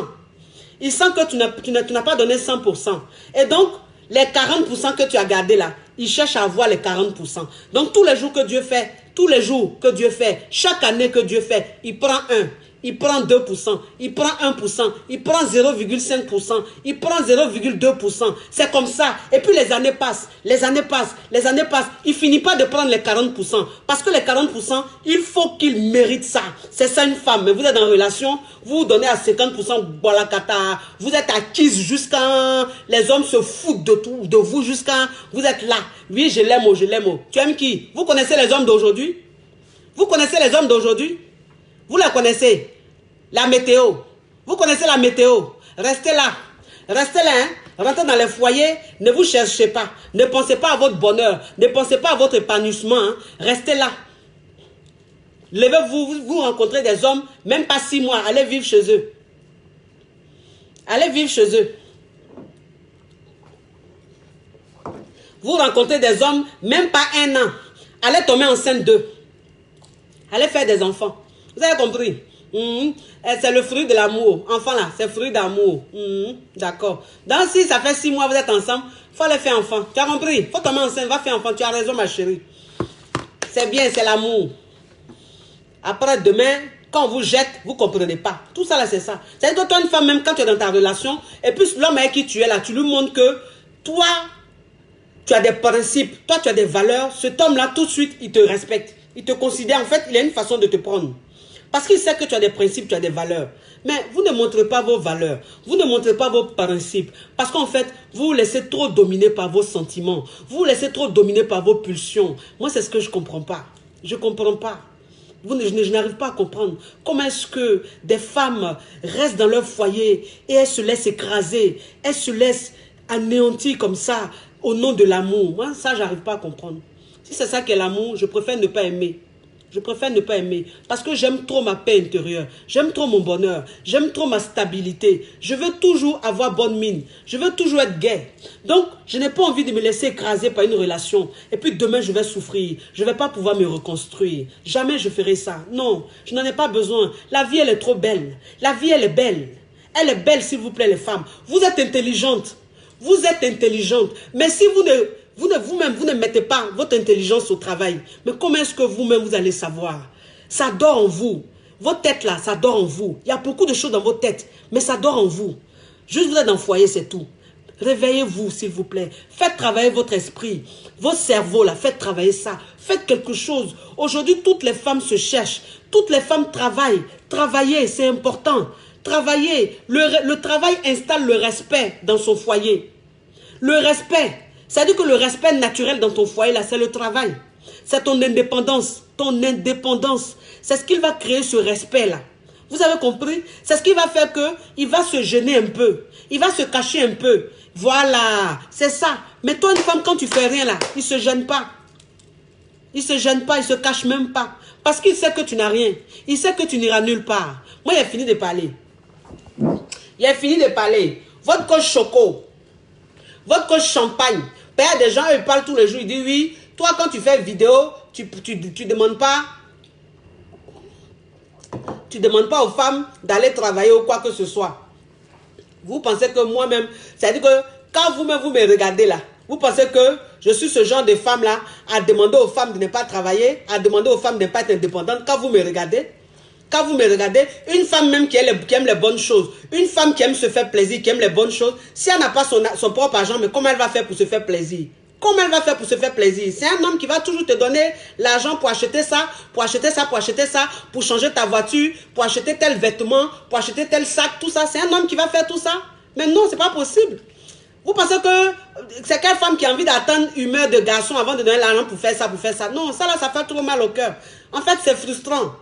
Il sent que tu n'as pas donné 100%. Et donc, les 40% que tu as gardés là, il cherche à avoir les 40%. Donc, tous les jours que Dieu fait, chaque année que Dieu fait, il prend il prend 2%, il prend 1%, il prend 0,5%, il prend 0,2%. C'est comme ça. Et puis les années passent, les années passent. Il ne finit pas de prendre les 40%. Parce que les 40%, il faut qu'il mérite ça. C'est ça une femme. Mais vous êtes en relation, vous donnez à 50%, bolakata. Vous êtes acquise jusqu'à... Les hommes se foutent de vous jusqu'à... Vous êtes là. Oui, je l'aime, je l'aime. Tu aimes qui? Vous connaissez les hommes d'aujourd'hui? Vous connaissez les hommes d'aujourd'hui? Vous la connaissez, la météo. Vous connaissez la météo. Restez là. Restez là. Hein? Rentrez dans les foyers. Ne vous cherchez pas. Ne pensez pas à votre bonheur. Ne pensez pas à votre épanouissement. Hein? Restez là. Levez-vous. Vous rencontrez des hommes, même pas 6 mois. Allez vivre chez eux. Allez vivre chez eux. Vous rencontrez des hommes, même pas 1 an. Allez tomber enceinte d'eux. Allez faire des enfants. Vous avez compris? C'est le fruit de l'amour. Enfant là, c'est le fruit d'amour. D'accord. Donc si ça fait 6 mois, vous êtes ensemble, il faut aller faire enfant. Tu as compris? Il faut tomber enceinte, va faire enfant. Tu as raison, ma chérie. C'est bien, c'est l'amour. Après, demain, quand on vous jette, vous ne comprenez pas. Tout ça là, c'est ça. C'est-à-dire que toi, une femme, même quand tu es dans ta relation, et puis l'homme avec qui tu es là, tu lui montres que toi, tu as des principes, toi, tu as des valeurs. Cet homme-là, tout de suite, il te respecte. Il te considère, en fait, il a une façon de te prendre. Parce qu'il sait que tu as des principes, tu as des valeurs. Mais vous ne montrez pas vos valeurs. Vous ne montrez pas vos principes. Parce qu'en fait, vous vous laissez trop dominer par vos sentiments. Vous vous laissez trop dominer par vos pulsions. Moi, c'est ce que je ne comprends pas. Je ne comprends pas. Je n'arrive pas à comprendre. Comment est-ce que des femmes restent dans leur foyer et elles se laissent écraser, elles se laissent anéantir comme ça au nom de l'amour. Moi, ça, j'arrive pas à comprendre. Si c'est ça qu'est l'amour, je préfère ne pas aimer. Je préfère ne pas aimer parce que j'aime trop ma paix intérieure. J'aime trop mon bonheur. J'aime trop ma stabilité. Je veux toujours avoir bonne mine. Je veux toujours être gai. Donc, je n'ai pas envie de me laisser écraser par une relation. Et puis demain, je vais souffrir. Je ne vais pas pouvoir me reconstruire. Jamais je ferai ça. Non, je n'en ai pas besoin. La vie, elle est trop belle. La vie, elle est belle. Elle est belle, s'il vous plaît, les femmes. Vous êtes intelligentes. Vous êtes intelligentes. Mais si vous-même, vous ne mettez pas votre intelligence au travail. Mais comment est-ce que vous-même, vous allez savoir? Ça dort en vous. Votre tête là, ça dort en vous. Il y a beaucoup de choses dans votre tête, mais ça dort en vous. Juste vous êtes dans le foyer, c'est tout. Réveillez-vous, s'il vous plaît. Faites travailler votre esprit. Votre cerveau là, faites travailler ça. Faites quelque chose. Aujourd'hui, toutes les femmes se cherchent. Toutes les femmes travaillent. Travailler, c'est important. Travailler. Le travail installe le respect dans son foyer. Le respect. C'est-à-dire que le respect naturel dans ton foyer, là, c'est le travail. C'est ton indépendance. Ton indépendance. C'est ce qu'il va créer, ce respect-là. Vous avez compris? C'est ce qui va faire qu'il va se gêner un peu. Il va se cacher un peu. Voilà. C'est ça. Mais toi, une femme, quand tu fais rien, là, il ne se gêne pas. Il ne se gêne pas, il ne se cache même pas. Parce qu'il sait que tu n'as rien. Il sait que tu n'iras nulle part. Moi, il a fini de parler. Il a fini de parler. Votre coach Choco. Votre coach Champagne. Il y a des gens, ils parlent tous les jours. Ils disent, oui, toi, quand tu fais vidéo, tu demandes pas. Tu ne demandes pas aux femmes d'aller travailler ou quoi que ce soit. Vous pensez que moi-même, c'est-à-dire que quand vous-même vous me regardez là, vous pensez que je suis ce genre de femme-là à demander aux femmes de ne pas travailler, à demander aux femmes de ne pas être indépendantes. Quand vous me regardez, une femme même qui aime les bonnes choses, une femme qui aime se faire plaisir, qui aime les bonnes choses, si elle n'a pas son propre argent, mais comment elle va faire pour se faire plaisir? Comment elle va faire pour se faire plaisir? C'est un homme qui va toujours te donner l'argent pour acheter ça, pour acheter ça, pour acheter ça, pour changer ta voiture, pour acheter tel vêtement, pour acheter tel sac, tout ça. C'est un homme qui va faire tout ça. Mais non, c'est pas possible. Vous pensez que c'est quelle femme qui a envie d'attendre une heure de garçon avant de donner l'argent pour faire ça, pour faire ça? Non, ça là, ça fait trop mal au cœur. En fait, c'est frustrant.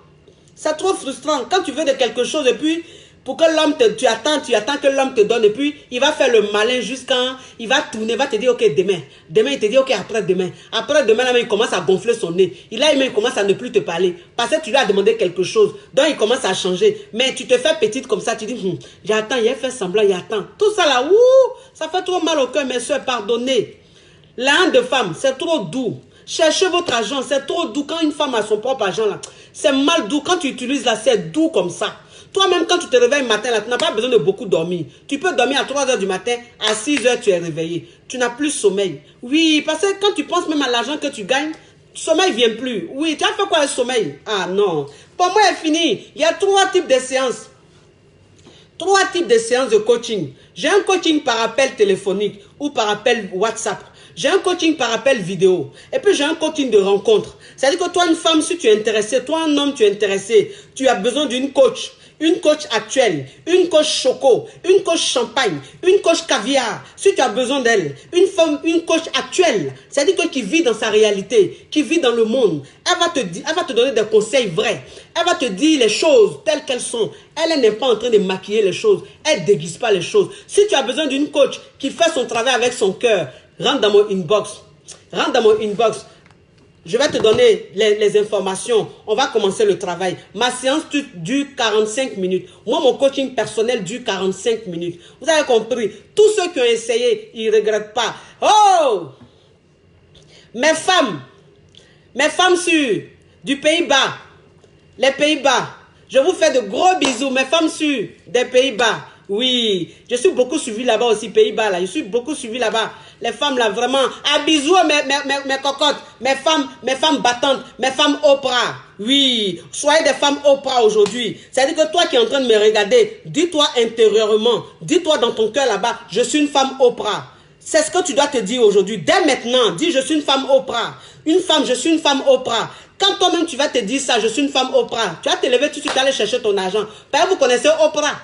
C'est trop frustrant. Quand tu veux de quelque chose et puis, pour que l'homme tu attends que l'homme te donne et puis, il va faire le malin jusqu'à, il va tourner, il va te dire, ok, demain. Demain, il te dit, ok, après-demain. Après-demain, là, il commence à gonfler son nez. Il commence à ne plus te parler. Parce que tu lui as demandé quelque chose. Donc, il commence à changer. Mais tu te fais petite comme ça, tu dis, j'attends, il a fait semblant, il attend. Tout ça là, ça fait trop mal au cœur, mes soeurs, pardonnez. L'âme de femme, c'est trop doux. Cherchez votre argent, c'est trop doux. Quand une femme a son propre argent là, c'est mal doux. Quand tu utilises là, c'est doux comme ça. Toi-même, quand tu te réveilles le matin, là, tu n'as pas besoin de beaucoup dormir. Tu peux dormir à 3 h du matin, à 6 h, tu es réveillé. Tu n'as plus sommeil. Oui, parce que quand tu penses même à l'argent que tu gagnes, le sommeil ne vient plus. Oui, tu as fait quoi le sommeil? Ah non. Pour moi, c'est fini. Il y a 3 types de séances. 3 types de séances de coaching. J'ai un coaching par appel téléphonique ou par appel WhatsApp. J'ai un coaching par appel vidéo. Et puis j'ai un coaching de rencontre. C'est-à-dire que toi, une femme, si tu es intéressé, toi, un homme, tu es intéressé, tu as besoin d'une coach. Une coach actuelle, une coach choco, une coach champagne, une coach caviar, si tu as besoin d'elle, une femme, une coach actuelle, c'est-à-dire que qui vit dans sa réalité, qui vit dans le monde, elle va te donner des conseils vrais, elle va te dire les choses telles qu'elles sont, elle n'est pas en train de maquiller les choses, elle ne déguise pas les choses. Si tu as besoin d'une coach qui fait son travail avec son cœur, rentre dans mon inbox, je vais te donner les informations. On va commencer le travail. Ma séance dure 45 minutes. Moi, mon coaching personnel dure 45 minutes. Vous avez compris? Tous ceux qui ont essayé, ils ne regrettent pas. Oh! Mes femmes sûres du Pays-Bas, les Pays-Bas, je vous fais de gros bisous. Mes femmes sûres des Pays-Bas. Oui, je suis beaucoup suivi là-bas aussi, Pays-Bas là. Je suis beaucoup suivi là-bas. Les femmes là, vraiment. Ah, bisous mes cocottes, mes femmes battantes, mes femmes Oprah. Oui, soyez des femmes Oprah aujourd'hui. C'est-à-dire que toi qui es en train de me regarder, dis-toi intérieurement, dis-toi dans ton cœur là-bas, je suis une femme Oprah. C'est ce que tu dois te dire aujourd'hui. Dès maintenant, dis je suis une femme Oprah. Je suis une femme Oprah. Quand toi-même tu vas te dire ça, je suis une femme Oprah, tu vas te lever tout de suite aller chercher ton argent. Parce que vous connaissez Oprah.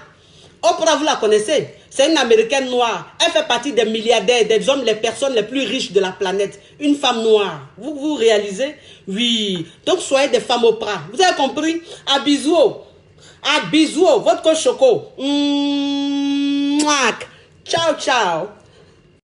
Oprah, vous la connaissez? C'est une Américaine noire. Elle fait partie des milliardaires, des hommes, les personnes les plus riches de la planète. Une femme noire. Vous réalisez? Oui. Donc, soyez des femmes Oprah. Vous avez compris? À bisous. À bisous. Votre coach Choco. Ciao, ciao.